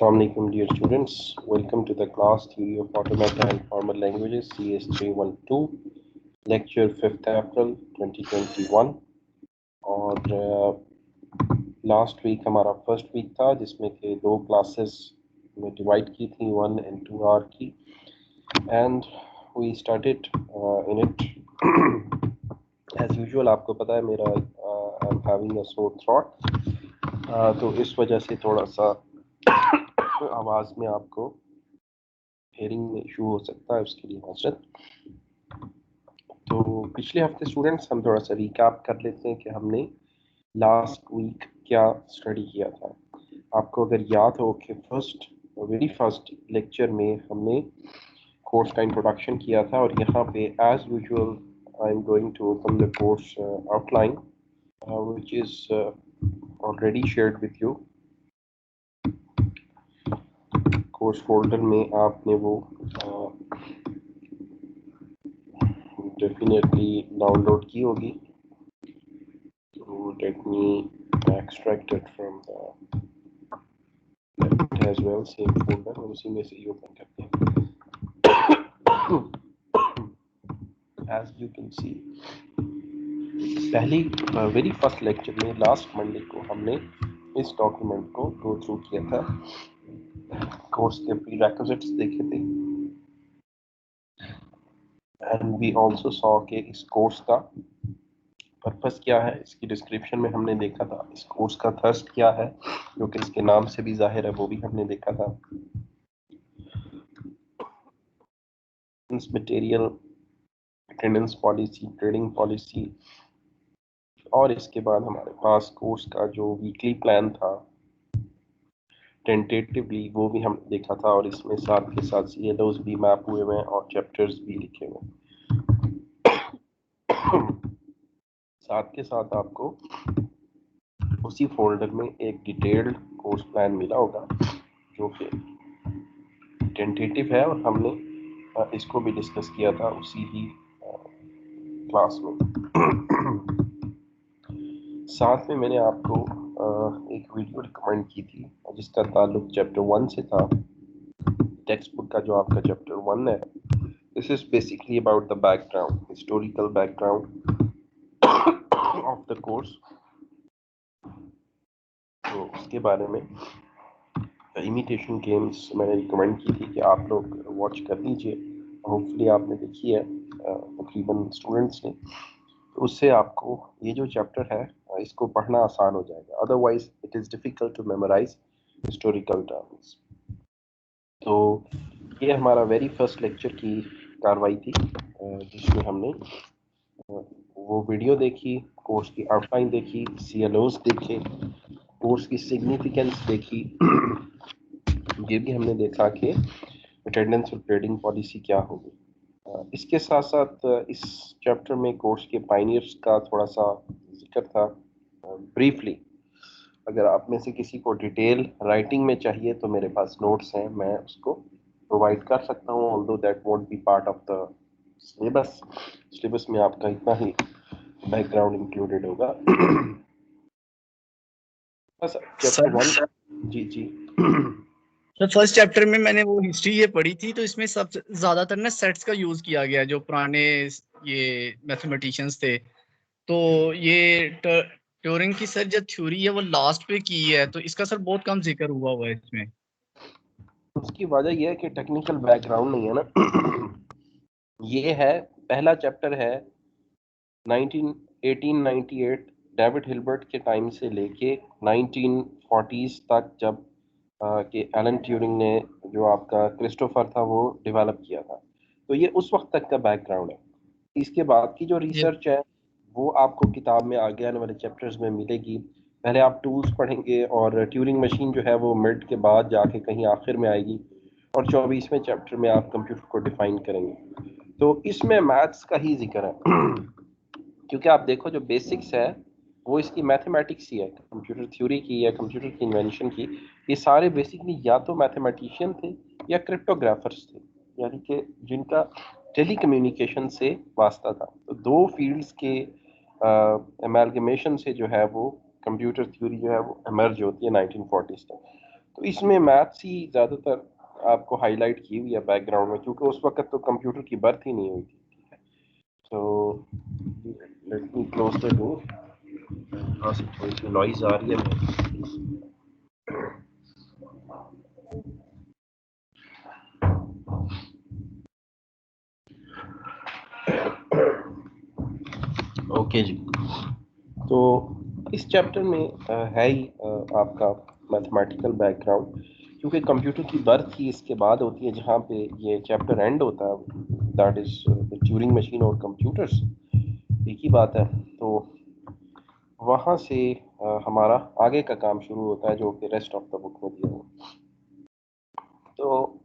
Assalamu alaikum dear students, welcome to the class Theory of Automata and Formal Languages CS 312 lecture 5th April 2021 और last week हमारा first week था जिसमें के दो classes में divide की थी 1 and 2 आवर की and we started in it as usual। आपको पता है मेरा I'm having a sore throat, तो इस वजह से थोड़ा सा आवाज़ में आपको हेयरिंग में इशू हो सकता है, उसके लिए माजरत। तो पिछले हफ्ते स्टूडेंट्स हम थोड़ा सा रिकैप कर लेते हैं कि हमने लास्ट वीक क्या स्टडी किया था। आपको अगर याद हो कि वेरी फर्स्ट लेक्चर में हमने कोर्स का इंट्रोडक्शन किया था और यहाँ पे as usual I am going to open the course outline which is already shared with you. Course folder में आपने वो डेफिनेटली डाउनलोड की होगी। तो let me extract it from the as well same folder और उसी में से ही ओपन करते हैं। एज यू कैन सी पहली वेरी फर्स्ट लेक्चर में लास्ट मंडे को हमने इस डॉक्यूमेंट को गो थ्रू किया था, कोर्स के प्रीरेक्विजिट्स देखे थे एंड वी आल्सो सॉ कि इस कोर्स का पर्पस क्या है। इसकी डिस्क्रिप्शन में हमने देखा था इस कोर्स का थर्स्ट क्या है, जो कि इसके नाम से भी जाहिर है, वो भी हमने देखा था। Material, attendance policy, trading policy और इसके बाद हमारे पास कोर्स का जो वीकली प्लान था टेंटेटिवली वो भी हमने देखा था और इसमें साथ के साथ सिलेबस भी मैप हुए हुए हैं और चैप्टर्स भी लिखे हुए हैं। साथ के साथ आपको उसी फोल्डर में एक डिटेल्ड कोर्स प्लान मिला होगा जो कि टेंटेटिव है और हमने इसको भी डिस्कस किया था उसी ही क्लास में। साथ में मैंने आपको एक वीडियो रिकमेंड की थी जिसका ताल्लुक चैप्टर 1 से था। टेक्स्ट बुक का जो आपका चैप्टर 1 है, this is basically about the background, historical background of the course. तो उसके बारे में इमिटेशन गेम्स मैंने रिकमेंड की थी कि आप लोग वॉच कर लीजिए। होपफुली आपने देखी है तकरीबन स्टूडेंट्स ने। तो उससे आपको ये जो चैप्टर है इसको पढ़ना आसान हो जाएगा, otherwise it is difficult to memorise historical terms. तो ये हमारा वेरी फर्स्ट लेक्चर की कार्रवाई थी जिसमें हमने वो वीडियो देखी, कोर्स की आउटलाइन देखी, CLOs देखे, कोर्स की सिग्निफिकेंस देखी। ये भी हमने देखा कि अटेंडेंस और ट्रेडिंग पॉलिसी क्या होगी। इसके साथ साथ इस चैप्टर में कोर्स के पायनियर्स का थोड़ा सा जिक्र था ब्रीफली। अगर आप में से किसी को डिटेल राइटिंग में चाहिए तो मेरे पास नोट्स हैं, मैं उसको प्रोवाइड कर सकता हूँ, although that won't be part of the syllabus. Syllabus में आपका इतना ही बैकग्राउंड इंक्लूडेड होगा। बस चैप्टर 1 जी जी तो फर्स्ट चैप्टर में मैंने वो हिस्ट्री ये पढ़ी थी, तो इसमें सबसे ज्यादातर ना सेट्स का यूज किया गया जो पुराने ये मैथमेटिशियंस थे। तो ये ट्यूरिंग की सर जो थ्योरी है वो लास्ट पे की है, तो इसका सर बहुत कम जिक्र हुआ है इसमें। उसकी वजह यह है कि टेक्निकल बैकग्राउंड नहीं है ना। ये है पहला चैप्टर है 1898 डेविड हिल्बर्ट के टाइम से लेके 1940s तक, जब कि एलन ट्यूरिंग ने जो आपका क्रिस्टोफर था वो डेवलप किया था। तो ये उस वक्त तक का बैकग्राउंड है। इसके बाद की जो रिसर्च है वो आपको किताब में आगे आने वाले चैप्टर्स में मिलेगी। पहले आप टूल्स पढ़ेंगे और ट्यूरिंग मशीन जो है वो मिड के बाद जाके कहीं आखिर में आएगी और 24वें चैप्टर में आप कंप्यूटर को डिफाइन करेंगे। तो इसमें मैथ्स का ही जिक्र है क्योंकि आप देखो जो बेसिक्स है वो इसकी मैथमेटिक्स ही है, कंप्यूटर थ्योरी की या कंप्यूटर की इन्वेंशन की। ये सारे बेसिकली या तो मैथमेटिशियन थे या क्रिप्टोग्राफर्स थे, यानी कि जिनका टेली कम्युनिकेशन से वास्ता था। तो दो फील्ड्स के अमेलगमेशन से जो है वो कंप्यूटर थ्योरी जो है वो एमर्ज होती है 1940s तक। तो इसमें मैथ्स ही ज़्यादातर आपको हाईलाइट की हुई है बैकग्राउंड में, क्योंकि उस वक्त तो कंप्यूटर की बर्थ ही नहीं हुई थी। तो let me close the door, यहाँ से थोड़ी सी नॉइज आ रही है। ओके जी, तो इस चैप्टर में है ही आपका मैथमेटिकल बैकग्राउंड, क्योंकि कंप्यूटर की बर्थ ही इसके बाद होती है, जहाँ पे ये चैप्टर एंड होता है, that is the Turing machine और कंप्यूटर्स, एक ही बात है। तो वहाँ से हमारा आगे का काम शुरू होता है, जो कि रेस्ट ऑफ द बुक में दिया हुआ। तो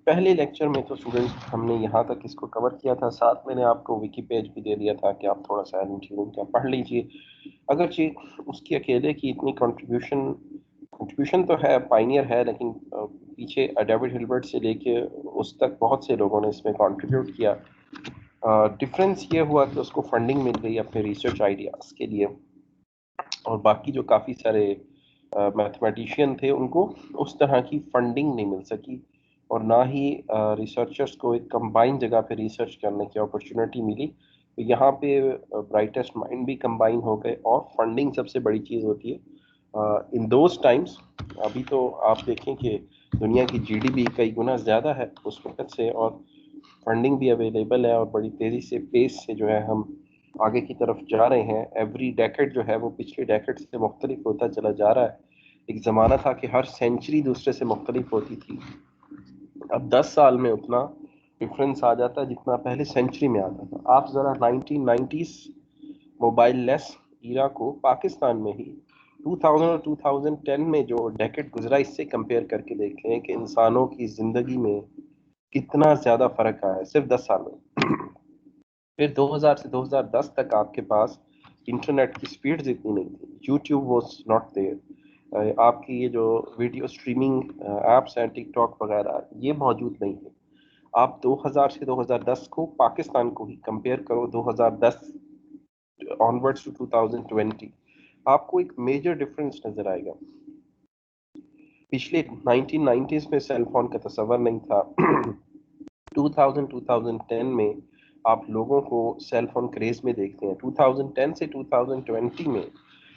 पहले लेक्चर में तो स्टूडेंट हमने यहाँ तक इसको कवर किया था, साथ मैंने आपको विकी पेज भी दे दिया था कि आप थोड़ा सा एलन ट्यूरिंग का पढ़ लीजिए। अगरचे उसकी अकेले की इतनी कंट्रीब्यूशन तो है, पाइनियर है, लेकिन पीछे डेविड हिल्बर्ट से लेके उस तक बहुत से लोगों ने इसमें कंट्रीब्यूट किया। डिफरेंस ये हुआ कि उसको फंडिंग मिल गई अपने रिसर्च आइडियाज़ के लिए, और बाकी जो काफ़ी सारे मैथमेटिशियन थे उनको उस तरह की फंडिंग नहीं मिल सकी, और ना ही रिसर्चर्स को एक कंबाइन जगह पे रिसर्च करने की अपॉर्चुनिटी मिली। तो यहाँ पे ब्राइटेस्ट माइंड भी कंबाइन हो गए, और फंडिंग सबसे बड़ी चीज़ होती है इन दोज टाइम्स। अभी तो आप देखें कि दुनिया की जीडीपी कई गुना ज़्यादा है उस वक्त से, और फंडिंग भी अवेलेबल है, और बड़ी तेज़ी से पेस से जो है हम आगे की तरफ जा रहे हैं। एवरी डेकेड जो है वो पिछले डेकेड से मुख्तलिफ होता चला जा रहा है। एक ज़माना था कि हर सेंचुरी दूसरे से मुख्तलिफ होती थी, अब 10 साल में उतना डिफरेंस आ जाता है जितना पहले सेंचुरी में आता था। आप ज़रा 1990s मोबाइल लेस ईरा को पाकिस्तान में ही 2000 और 2010 में जो डेकेड गुजरा, इससे कंपेयर करके देख लें कि इंसानों की ज़िंदगी में कितना ज़्यादा फ़र्क आया है सिर्फ 10 साल में। फिर 2000 से 2010 तक आपके पास इंटरनेट की स्पीड्स इतनी नहीं थी, यूट्यूब वाज नॉट देयर, आपकी ये जो वीडियो स्ट्रीमिंग एप्स हैं टिकटॉक वगैरह ये मौजूद नहीं थे। आप 2000 से 2010 को पाकिस्तान को ही कंपेयर करो, 2010 ऑनवर्ड्स टू 2020, आपको एक मेजर डिफरेंस नजर आएगा। पिछले 1990s में सेल फोन का तस्वर नहीं था। 2010 में आप लोगों को सेल फोन क्रेज में देखते हैं। 2010 से 2020 में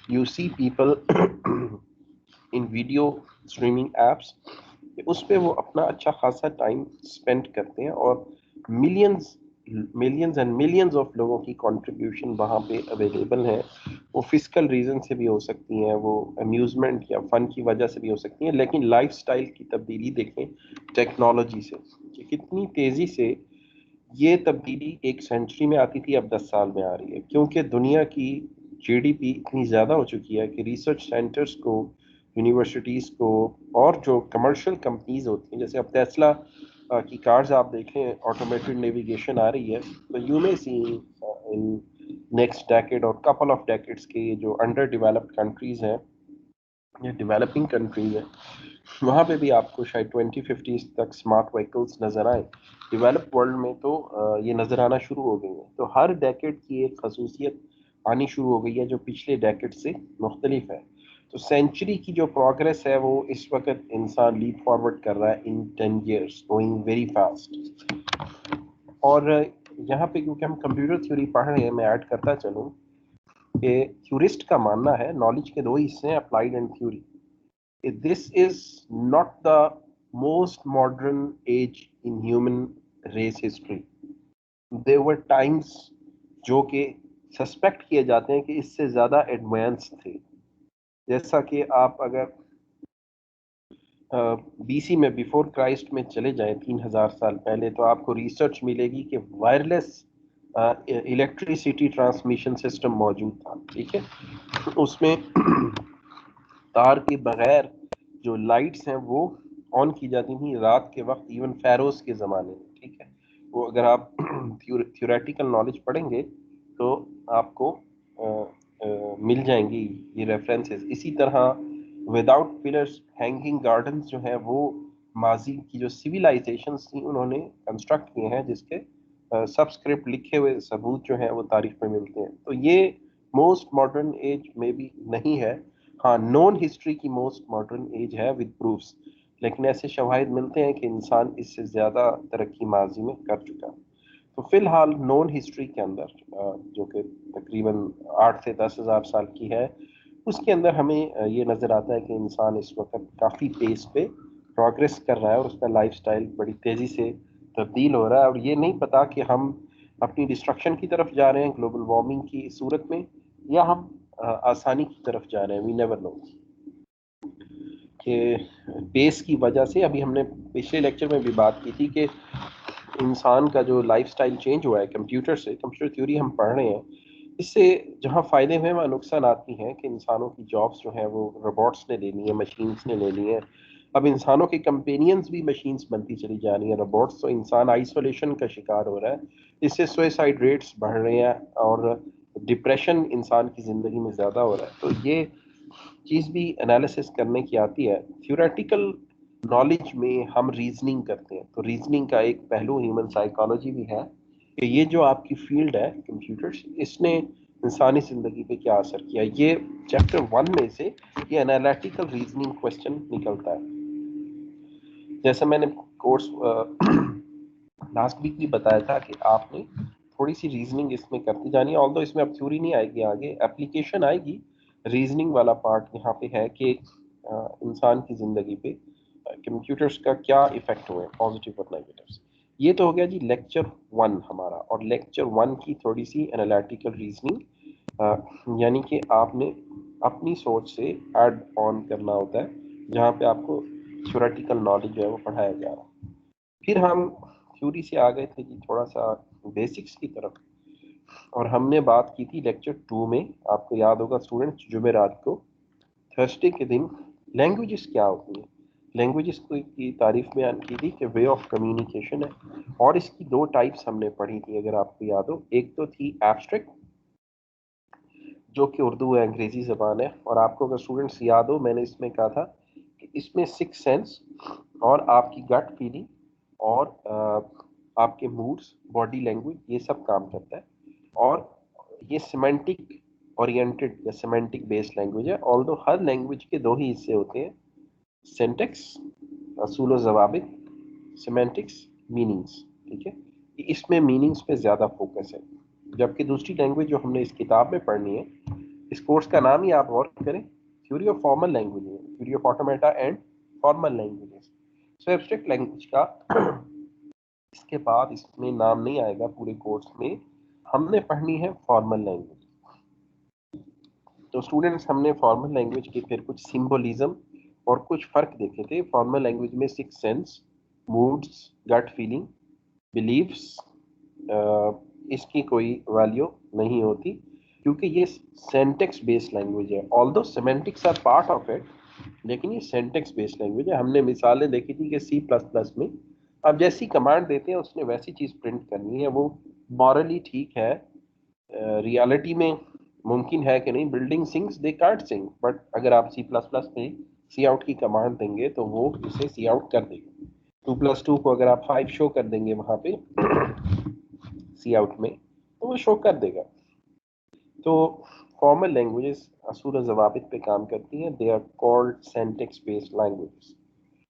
you see people in video streaming apps, उस पे वो अपना अच्छा खासा टाइम स्पेंड करते हैं, और millions millions and millions of लोगों की कंट्रीब्यूशन वहाँ पे अवेलेबल है। वो फिजिकल रीजन से भी हो सकती हैं, वो अम्यूजमेंट या फन की वजह से भी हो सकती हैं, लेकिन लाइफस्टाइल की तब्दीली देखें टेक्नोलॉजी से कि कितनी तेजी से ये तब्दीली एक सेंचुरी में आती थी, अब 10 साल में आ रही है, क्योंकि दुनिया की जीडीपी इतनी ज़्यादा हो चुकी है कि रिसर्च सेंटर्स को, यूनिवर्सिटीज़ को, और जो कमर्शियल कंपनीज होती हैं, जैसे अब टेस्ला की कार्स आप देखें, ऑटोमेटेड नेविगेशन आ रही है, तो you may see in next decade और कपल ऑफ डेकेड्स के जो अंडर डेवलप्ड कंट्रीज हैं या डेवलपिंग कंट्रीज हैं, वहाँ पे भी आपको शायद 2050 तक स्मार्ट व्हीकल्स नज़र आए। डेवलप वर्ल्ड में तो ये नज़र आना शुरू हो गई है। तो हर डेकेड की एक खसूसियत आनी शुरू हो गई है जो पिछले डेकेड से मुख्तलिफ है। तो सेंचुरी की जो प्रोग्रेस है वो इस वक्त इंसान लीप फॉरवर्ड कर रहा है इन 10 years, गोइंग वेरी फास्ट। और यहाँ पे क्योंकि हम कंप्यूटर थ्योरी पढ़ रहे हैं, मैं ऐड करता चलूँ कि थ्योरिस्ट का मानना है नॉलेज के दो हिस्से हैं, applied and theory. This is not the most modern age in human race history. There were times जो कि सस्पेक्ट किए जाते हैं कि इससे ज़्यादा एडवांस थे। जैसा कि आप अगर बीसी में, बिफोर क्राइस्ट में चले जाएं 3000 साल पहले, तो आपको रिसर्च मिलेगी कि वायरलेस इलेक्ट्रिसिटी ट्रांसमिशन सिस्टम मौजूद था। ठीक है, उसमें तार के बगैर जो लाइट्स हैं वो ऑन की जाती थी रात के वक्त, इवन फेरोज के ज़माने में। ठीक है, वो अगर आप थ्योरेटिकल नॉलेज पढ़ेंगे तो आपको मिल जाएंगी ये रेफरेंसेस। इसी तरह विदाउट पिलर्स हैंगिंग गार्डन्स जो है वो माजी की जो सिविलाइजेशंस थी उन्होंने कंस्ट्रक्ट किए हैं, जिसके सबस्क्रिप्ट लिखे हुए सबूत जो है वो तारीख में मिलते हैं। तो ये मोस्ट मॉडर्न एज में भी नहीं है, हाँ, नॉन हिस्ट्री की मोस्ट मॉडर्न एज है विद प्रूफ्स, लेकिन ऐसे शवाहिद मिलते हैं कि इंसान इससे ज़्यादा तरक्की माजी में कर चुका। तो फिलहाल नॉन हिस्ट्री के अंदर जो कि तकरीबन 8 से 10,000 साल की है, उसके अंदर हमें ये नज़र आता है कि इंसान इस वक्त काफ़ी पेस पे प्रोग्रेस कर रहा है और उसका लाइफस्टाइल बड़ी तेज़ी से तब्दील हो रहा है, और ये नहीं पता कि हम अपनी डिस्ट्रक्शन की तरफ जा रहे हैं ग्लोबल वार्मिंग की सूरत में, या हम आसानी की तरफ जा रहे हैं। वी नेवर नो कि पेस की वजह से, अभी हमने पिछले लेक्चर में भी बात की थी कि इंसान का जो लाइफस्टाइल चेंज हुआ है कंप्यूटर से, कंप्यूटर थ्योरी हम पढ़ रहे हैं, इससे जहाँ फ़ायदे हुए वहाँ नुकसान आती हैं कि इंसानों की जॉब्स जो हैं वो रोबोट्स ने ले ली है, मशीन्स ने ले ली है। अब इंसानों के कंपेनियंस भी मशीन्स बनती चली जा रही हैं, रोबोट्स, तो इंसान आइसोलेशन का शिकार हो रहा है। इससे सुसाइड रेट्स बढ़ रहे हैं और डिप्रेशन इंसान की ज़िंदगी में ज़्यादा हो रहा है। तो ये चीज़ भी एनालिसिस करने की आती है। थ्योरेटिकल नॉलेज में हम रीजनिंग करते हैं, तो रीजनिंग का एक पहलू ह्यूमन साइकोलॉजी भी है कि ये जो आपकी फील्ड है कंप्यूटर्स, इसने इंसानी ज़िंदगी पे क्या असर किया। ये चैप्टर 1 में से ये एनालिटिकल रीजनिंग क्वेश्चन निकलता है। जैसे मैंने कोर्स लास्ट वीक भी बताया था कि आपने थोड़ी सी रीजनिंग इसमें करती जानी है, ऑल्दो इसमें अब थ्योरी नहीं आएगी, आगे एप्लीकेशन आएगी। रीजनिंग वाला पार्ट यहाँ पे है कि इंसान की ज़िंदगी पे कंप्यूटर्स का क्या इफेक्ट हुए, पॉजिटिव और नेगेटिव। ये तो हो गया जी लेक्चर 1 हमारा, और लेक्चर 1 की थोड़ी सी एनालिटिकल रीजनिंग, यानी कि आपने अपनी सोच से ऐड ऑन करना होता है, जहाँ पे आपको थ्योरेटिकल नॉलेज जो है वो पढ़ाया जा रहा है। फिर हम थ्योरी से आ गए थे जी थोड़ा सा बेसिक्स की तरफ, और हमने बात की थी लेक्चर 2 में, आपको याद होगा स्टूडेंट्स, जुमेरात को, थर्सडे के दिन, लैंग्वेजेस क्या होती है। लैंग्वेजेस की तारीफ बयान की थी कि वे ऑफ कम्युनिकेशन है, और इसकी दो टाइप्स हमने पढ़ी थी अगर आपको याद हो। एक तो थी एब्स्ट्रैक्ट, जो कि उर्दू है, अंग्रेजी ज़बान है, और आपको अगर स्टूडेंट्स याद हो मैंने इसमें कहा था कि इसमें सिक्स सेंस और आपकी गट फीलिंग और आपके मूड्स, बॉडी लैंग्वेज, ये सब काम करता है। और ये सिमेंटिक ओरिएंटेड या सिमेंटिक बेस्ड लैंग्वेज है, ऑल्दो हर लैंग्वेज के दो ही हिस्से होते हैं, सिंटेक्स, असूल व ज़वाबित, सिमेंटिक्स, मीनिंग्स। ठीक है, इसमें मीनिंग्स पे ज़्यादा फोकस है, जबकि दूसरी लैंग्वेज जो हमने इस किताब में पढ़नी है, इस कोर्स का नाम ही आप गौर करें, theory of formal language, theory of automata and formal languages. So abstract language का इसके बाद इसमें नाम नहीं आएगा पूरे कोर्स में, हमने पढ़नी है फॉर्मल लैंग्वेज। तो स्टूडेंट्स, हमने फॉर्मल लैंग्वेज के फिर कुछ सिंबोलिज्म और कुछ फर्क देखे थे। फॉर्मल लैंग्वेज में six sense, moods, gut feeling, beliefs, इसकी कोई वैल्यू नहीं होती, क्योंकि ये सेंटेक्स बेस्ड लैंग्वेज है। Although semantics are part of it, लेकिन ये सेंटेक्स बेस्ड लैंग्वेज है। हमने मिसालें देखी थी कि सी प्लस प्लस में आप जैसी कमांड देते हैं उसने वैसी चीज़ प्रिंट करनी है, वो मॉरली ठीक है, रियलिटी में मुमकिन है कि नहीं, building sings they can't Singh, but अगर आप सी प्लस प्लस में सी आउट की कमांड देंगे तो वो इसे सी आउट कर देगा। 2+2 को अगर आप 5 शो कर देंगे वहां पे सी आउट में, तो वो शो कर देगा। तो फॉर्मल लैंग्वेजेस असूल ज़वाबित पे काम करती हैं, they are called syntax based languages.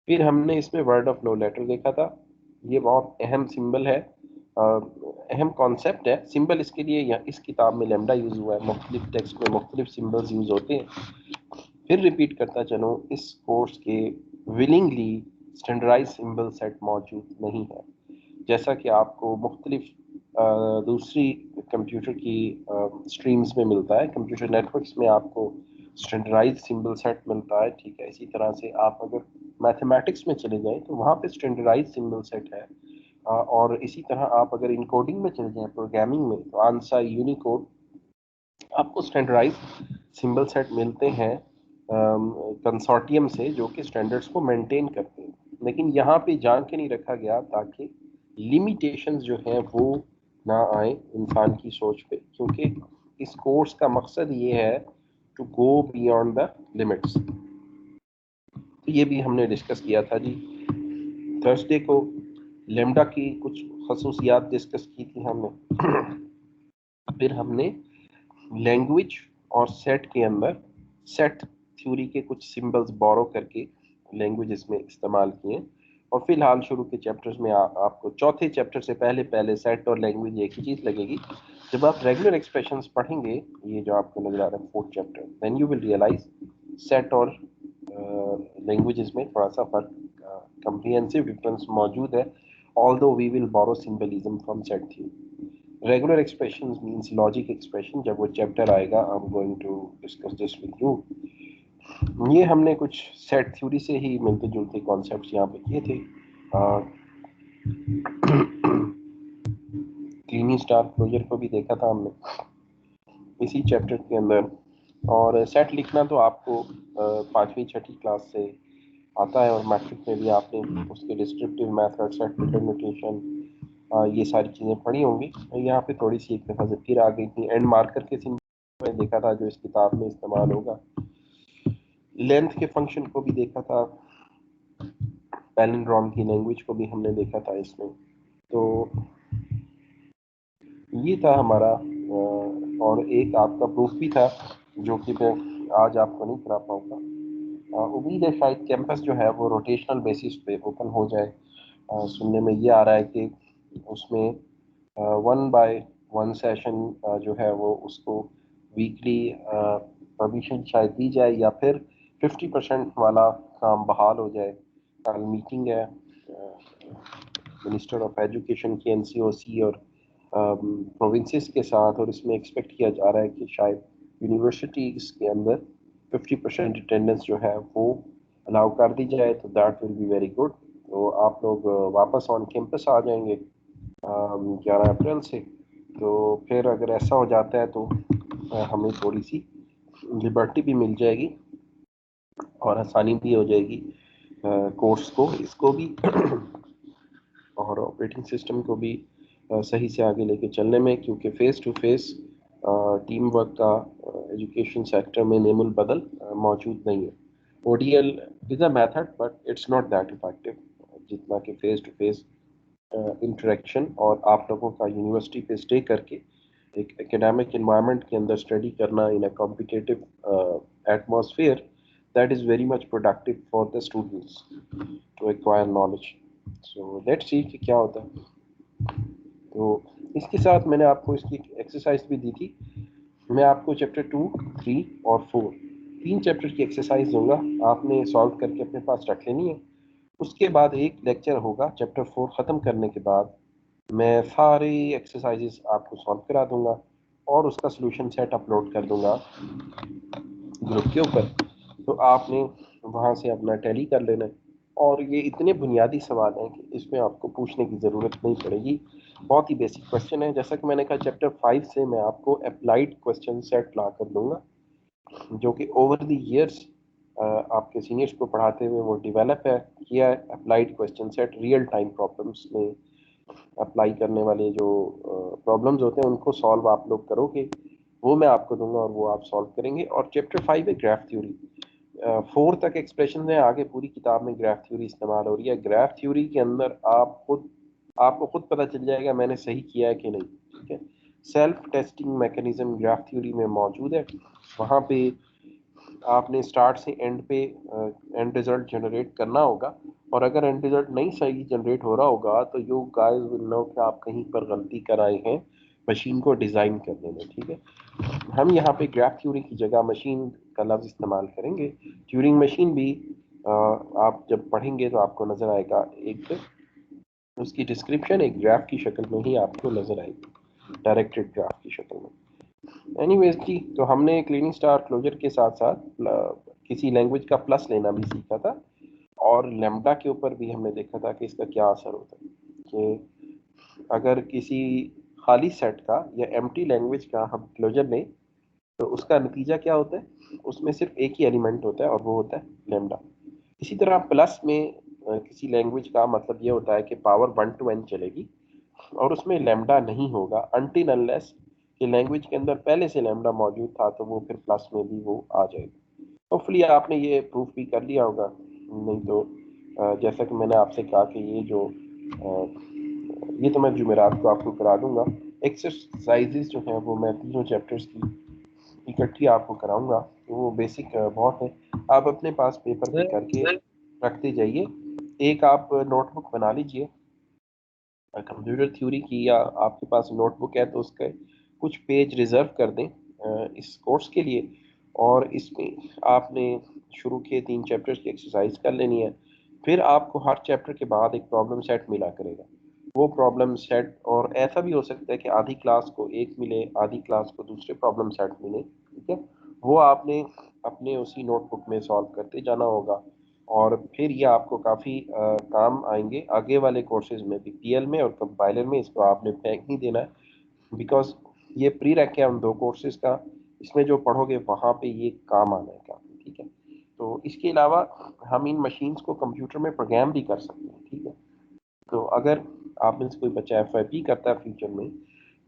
फिर हमने इसमें वर्ड ऑफ नो लेटर देखा था, ये बहुत अहम सिंबल है, अहम कॉन्सेप्ट है। सिंबल इसके लिए यहाँ इस किताब में लैम्डा यूज़ हुआ है, मुख्तलिफ टेक्स्ट में मुख्तलिफ सिंबल्स यूज़ होते हैं। फिर रिपीट करता चलो, इस कोर्स के विलिंगली स्टैंडर्डाइज सिंबल सेट मौजूद नहीं है, जैसा कि आपको मुख्तलिफ दूसरी कंप्यूटर की स्ट्रीम्स में मिलता है। कंप्यूटर नेटवर्क्स में आपको स्टैंडर्डाइज सिंबल सेट मिलता है, ठीक है। इसी तरह से आप अगर मैथमेटिक्स में चले जाएं तो वहाँ पे स्टैंडर्डाइज सिंबल सेट है, और इसी तरह आप अगर इनकोडिंग में चले जाएं, प्रोग्रामिंग में, तो आंसर, यूनिकोड, आपको स्टैंडर्डाइज सिंबल सेट मिलते हैं कंसोर्टियम से, जो कि स्टैंडर्ड्स को मेंटेन करते हैं। लेकिन यहाँ पे जान के नहीं रखा गया ताकि लिमिटेशंस जो हैं वो ना आए इंसान की सोच पे, क्योंकि इस कोर्स का मकसद ये है to go beyond the limits. तो ये भी हमने डिस्कस किया था जी थर्सडे को। लेमडा की कुछ खसूसियात डिस्कस की थी हमने। फिर हमने लैंग्वेज और सेट के अंदर सेट थ्योरी के कुछ सिंबल्स बोरो करके लैंग्वेजेस में इस्तेमाल किए। और फिलहाल शुरू के चैप्टर्स में आपको चौथे चैप्टर से पहले सेट और लैंग्वेज एक ही चीज़ लगेगी। जब आप रेगुलर एक्सप्रेशंस पढ़ेंगे, ये जो आपको नजर आ रहा है fourth chapter, then you will realise set और लैंग्वेजेस में थोड़ा सा फर्क, कंप्रिहेंसिव डिफरेंस मौजूद है, although we will borrow symbolism from set theory. Regular expressions means logic expression. जब वो चैप्टर आएगा I am going to discuss this with you. ये हमने कुछ सेट थ्योरी से ही मिलते जुलते कॉन्सेप्ट्स यहाँ पे किए थे। क्लीनी स्टार क्लोजर को भी देखा था हमने इसी चैप्टर के अंदर। और सेट लिखना तो आपको पाँचवीं छठी क्लास से आता है, और मैट्रिक में भी आपने उसके डिस्क्रिप्टिव मेथड, सेट डिटरमिनेशन, ये सारी चीज़ें पढ़ी होंगी। यहाँ पे थोड़ी सी एक दफ़ा से फिर आ गई थी। एंड मार्कर के सिंबल में देखा था जो इस किताब में इस्तेमाल होगा। लेंथ के फंक्शन को भी देखा था, पैलिंड्रोम की लैंग्वेज को भी हमने देखा था इसमें। तो ये था हमारा, और एक आपका प्रूफ भी था जो कि मैं आज आपको नहीं करा पाऊंगा। उम्मीद है शायद कैंपस जो है वो रोटेशनल बेसिस पे ओपन हो जाए। सुनने में ये आ रहा है कि उसमें 1 by 1 सेशन जो है वो उसको वीकली परमिशन शायद दी जाए, या फिर 50% वाला काम बहाल हो जाए। कल मीटिंग है मिनिस्टर ऑफ एजुकेशन की, NCOC और प्रोविंसेस के साथ, और इसमें एक्सपेक्ट किया जा रहा है कि शायद यूनिवर्सिटीज़ के अंदर 50% अटेंडेंस जो है वो अलाउ कर दी जाए, तो that will be very good. तो आप लोग वापस ऑन कैंपस आ जाएंगे 11 अप्रैल से। तो फिर अगर ऐसा हो जाता है तो हमें थोड़ी सी लिबर्टी भी मिल जाएगी और आसानी भी हो जाएगी कोर्स को, इसको भी और ऑपरेटिंग सिस्टम को भी सही से आगे लेके चलने में, क्योंकि face to face team work का एजुकेशन सेक्टर में नेमुल बदल मौजूद नहीं है। ODL is a method but it's not that effective जितना कि फेस टू फेस इंटरेक्शन और आप लोगों का यूनिवर्सिटी पे स्टे करके एक एकेडमिक एनवायरनमेंट के अंदर स्टडी करना in a competitive atmosphere, that is very much productive for the students to acquire knowledge. So let's see कि क्या होता है। तो इसके साथ मैंने आपको इसकी एक्सरसाइज भी दी थी। मैं आपको चैप्टर 2, 3 और 4 तीन चैप्टर की एक्सरसाइज दूंगा, आपने सॉल्व करके अपने पास रख लेनी है। उसके बाद एक लेक्चर होगा चैप्टर 4 ख़त्म करने के बाद, मैं सारी एक्सरसाइजेस आपको सॉल्व करा दूंगा और उसका सॉल्यूशन सेट अपलोड कर दूंगा ग्रुप के ऊपर। तो आपने वहाँ से अपना टैली कर लेना है। और ये इतने बुनियादी सवाल हैं कि इसमें आपको पूछने की ज़रूरत नहीं पड़ेगी, बहुत ही बेसिक क्वेश्चन है। जैसा कि मैंने कहा चैप्टर 5 से मैं आपको अप्लाइड क्वेश्चन सेट ला कर दूंगा, जो कि ओवर द ईयर्स आपके सीनियर्स को पढ़ाते हुए वो डेवलप है किया है। Applied question set real time problems में अप्लाई करने वाले जो प्रॉब्लम्स होते हैं उनको सॉल्व आप लोग करोगे, वो मैं आपको दूंगा और वो आप सॉल्व करेंगे। और चैप्टर 5 है ग्राफ थ्योरी। 4 तक एक्सप्रेशन है, आगे पूरी किताब में ग्राफ थ्योरी इस्तेमाल हो रही है। ग्राफ थ्योरी के अंदर आपको खुद पता चल जाएगा मैंने सही किया है कि नहीं, ठीक है। Self testing mechanism graph theory में मौजूद है। वहाँ पे आपने स्टार्ट से एंड पे एंड रिजल्ट जनरेट करना होगा, और अगर एंड रिजल्ट नहीं सही जनरेट हो रहा होगा तो यू गाइस विल नो कि आप कहीं पर गलती कर आए हैं मशीन को डिज़ाइन करने में, ठीक है। हम यहाँ पे ग्राफ थ्योरी की जगह मशीन का लफ्ज़ इस्तेमाल करेंगे। ट्यूरिंग मशीन भी आप जब पढ़ेंगे तो आपको नज़र आएगा, एक उसकी डिस्क्रिप्शन एक ग्राफ की शक्ल में ही आपको नज़र आएगी, डायरेक्टेड ग्राफ की शक्ल में। एनीवेज जी, तो हमने क्लीनिंग स्टार क्लोजर के साथ साथ किसी लैंग्वेज का प्लस लेना भी सीखा था, और लैम्डा के ऊपर भी हमने देखा था कि इसका क्या असर होता है, कि अगर किसी खाली सेट का या एम्प्टी लैंग्वेज का हम क्लोजर लें तो उसका नतीजा क्या होता है, उसमें सिर्फ एक ही एलिमेंट होता है और वो होता है लैम्डा। इसी तरह प्लस में किसी लैंग्वेज का मतलब ये होता है कि पावर 1 to n चलेगी और उसमें लैम्डा नहीं होगा अनटिल अनलेस कि लैंग्वेज के अंदर पहले से लैम्डा मौजूद था, तो वो फिर प्लस में भी वो आ जाएगा। होपफुली आपने ये प्रूफ भी कर लिया होगा, नहीं तो जैसा कि मैंने आपसे कहा कि ये तो मैं जुमेरात को आपको करा दूंगा। एक्सरसाइजेज जो हैं वो मैं तीनों चैप्टर्स की इकट्ठी आपको कराऊंगा, तो वो बेसिक बहुत है। आप अपने पास पेपर पे करके रखते जाइए। एक आप नोटबुक बना लीजिए कंप्यूटर थ्योरी की, या आपके पास नोटबुक है तो उसके कुछ पेज रिजर्व कर दें इस कोर्स के लिए, और इसमें आपने शुरू के 3 चैप्टर्स की एक्सरसाइज कर लेनी है। फिर आपको हर चैप्टर के बाद एक प्रॉब्लम सेट मिला करेगा। वो प्रॉब्लम सेट, और ऐसा भी हो सकता है कि आधी क्लास को एक मिले, आधी क्लास को दूसरे प्रॉब्लम सेट मिले, ठीक है। वो आपने अपने उसी नोटबुक में सॉल्व करते जाना होगा, और फिर ये आपको काफ़ी काम आएंगे आगे वाले कोर्सेज में भी, पीएल में और कंपाइलर में। इसको आपने फेंक नहीं देना है, बिकॉज ये प्री रैक है उन 2 कोर्सेज का। इसमें जो पढ़ोगे वहाँ पे ये काम आना है काफ़ी, ठीक है। तो इसके अलावा हम इन मशीन्स को कंप्यूटर में प्रोग्राम भी कर सकते हैं, ठीक है। तो अगर आप में से कोई बच्चा FYP करता है फ्यूचर में,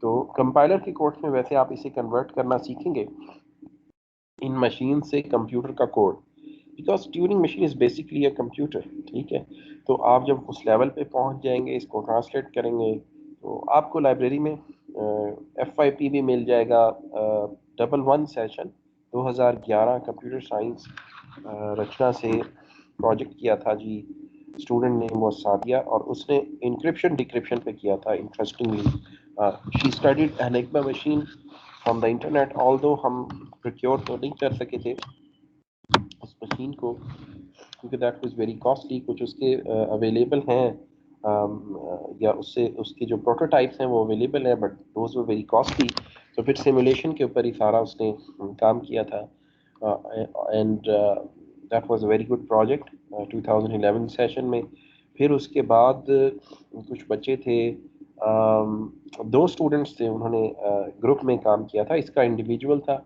तो कंपाइलर के कोर्स में वैसे आप इसे कन्वर्ट करना सीखेंगे इन मशीन से कंप्यूटर का code, because Turing machine is basically a computer, ठीक है। तो आप जब उस लेवल पे पहुंच जाएंगे, इसको ट्रांसलेट करेंगे, तो आपको लाइब्रेरी में FYP भी मिल जाएगा। 11 सेशन 2011 कंप्यूटर साइंस रचना से प्रोजेक्ट किया था जी। स्टूडेंट नेम वो सादिया, और उसने इंक्रिप्शन डिक्रिप्शन पे किया था। Interestingly she studied enigma machine from the internet, although हम प्रोक्योर तो नहीं कर सके थे उस मशीन को, क्योंकि दैट वाज वेरी कॉस्टली। कुछ उसके अवेलेबल हैं, या उससे उसके जो प्रोटोटाइप्स हैं वो अवेलेबल हैं, but those were very costly. तो फिर सिमुलेशन के ऊपर ही सारा उसने काम किया था, and that was a very good project 2011 session में। फिर उसके बाद कुछ बच्चे थे, 2 स्टूडेंट्स थे, उन्होंने ग्रुप में काम किया था। इसका इंडिविजुअल था,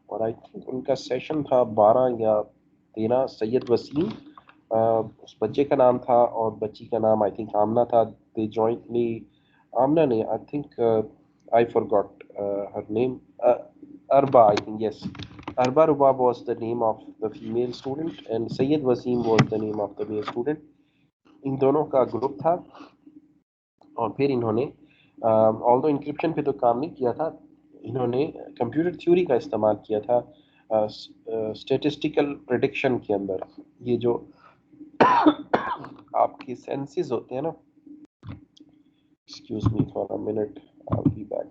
और आई थिंक उनका सेशन था 12 या 13। सैयद वसीम उस बच्चे का नाम था, और बच्ची का नाम आई थिंक आमना था। दे जॉइंटली, आमना नहीं, I think I forgot her name, अरबा, आई थिंक, यस, अरबा रुबा was the name of the female student and Sayyid Wasim was the name of the male student. इन दोनों का ग्रुप था, और फिर इन्होंने ऑल्दो इंक्रिप्शन पे तो काम नहीं किया था, इन्होंने कंप्यूटर थ्योरी का इस्तेमाल किया था स्टेटिस्टिकल प्रेडिक्शन के अंदर। ये जो आपके सेंसेस होते हैं ना, excuse me for a minute, I will be back.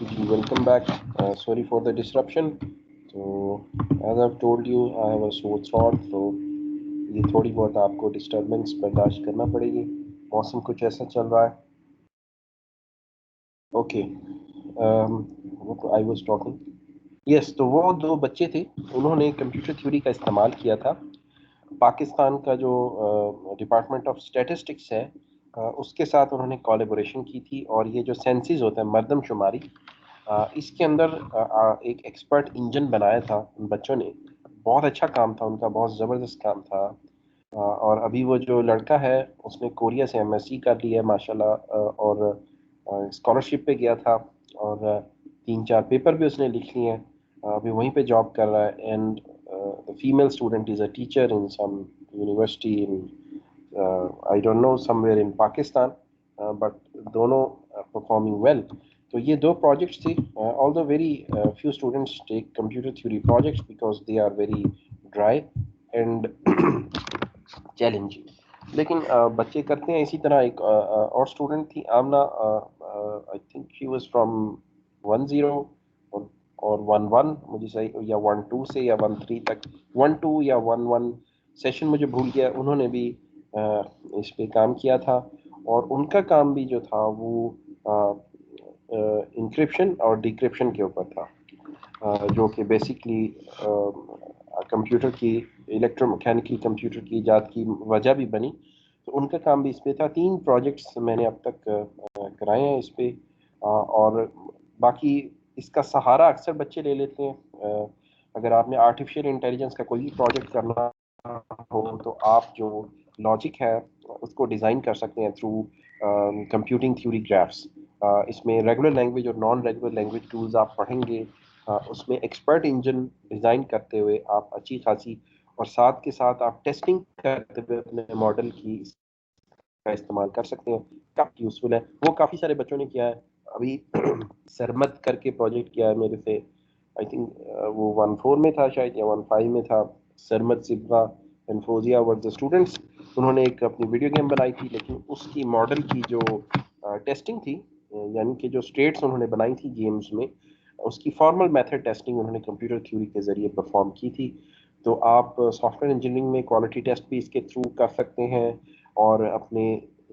जी, welcome back, sorry for the disruption. तो as I told you, I have a sore throat, तो ये थोड़ी बहुत आपको डिस्टर्बेंस बर्दाश्त करना पड़ेगी। मौसम कुछ ऐसा चल रहा है। Okay, I was talking, yes. तो वो 2 बच्चे थे, उन्होंने कंप्यूटर थ्योरी का इस्तेमाल किया था। पाकिस्तान का जो डिपार्टमेंट ऑफ स्टैटिस्टिक्स है, उसके साथ उन्होंने कोलैबोरेशन की थी। और ये जो सेंसिस होता है, मरदमशुमारी, इसके अंदर एक एक्सपर्ट इंजन बनाया था उन बच्चों ने। बहुत अच्छा काम था उनका, बहुत ज़बरदस्त काम था। और अभी वो जो लड़का है, उसने कोरिया से MSc कर ली है माशाल्लाह, और स्कॉलरशिप पे गया था, और 3-4 पेपर भी उसने लिख लिए हैं। अभी वहीं पे जॉब कर रहा है, and the female student is a teacher in some university in, I don't know, somewhere in Pakistan, बट दोनों परफॉर्मिंग वेल। तो ये 2 प्रोजेक्ट्स थे। Although very few students take computer theory projects because they are very dry and challenging, लेकिन बच्चे करते हैं। इसी तरह एक और स्टूडेंट थी, Aamna, I think she was from 10 और 11, मुझे सही, या 12 से या 13 तक, 12 या 11 सेशन मुझे भूल गया। उन्होंने भी इस पे काम किया था, और उनका काम भी जो था वो इंक्रिप्शन और डिक्रिप्शन के ऊपर था, जो कि बेसिकली कंप्यूटर की, इलेक्ट्रोमैकेनिकल कंप्यूटर की इजाद की वजह भी बनी। तो उनका काम भी इस पे था। 3 प्रोजेक्ट्स मैंने अब तक कराए हैं इस पे, और बाकी इसका सहारा अक्सर बच्चे ले लेते हैं। अगर आपने आर्टिफिशियल इंटेलिजेंस का कोई भी प्रोजेक्ट करना हो, तो आप जो लॉजिक है उसको डिज़ाइन कर सकते हैं थ्रू कंप्यूटिंग थ्योरी ग्राफ्स। इसमें रेगुलर लैंग्वेज और नॉन रेगुलर लैंग्वेज टूल्स आप पढ़ेंगे। उसमें एक्सपर्ट इंजन डिज़ाइन करते हुए आप अच्छी खासी, और साथ के साथ आप टेस्टिंग करते हुए अपने मॉडल की का इस्तेमाल कर सकते हैं। काफ़ी यूज़फुल है, वो काफ़ी सारे बच्चों ने किया है। अभी सरमत करके प्रोजेक्ट किया है मेरे से, आई थिंक वो 1-4 में था शायद या 1-5 में था। Sarmat, Sibgha and Fozia were the students. उन्होंने एक अपनी वीडियो गेम बनाई थी, लेकिन उसकी मॉडल की जो टेस्टिंग थी, यानी कि जो स्टेट्स उन्होंने बनाई थी गेम्स में, उसकी फॉर्मल मेथड टेस्टिंग उन्होंने कंप्यूटर थ्योरी के ज़रिए परफॉर्म की थी। तो आप सॉफ्टवेयर इंजीनियरिंग में क्वालिटी टेस्ट भी इसके थ्रू कर सकते हैं और अपने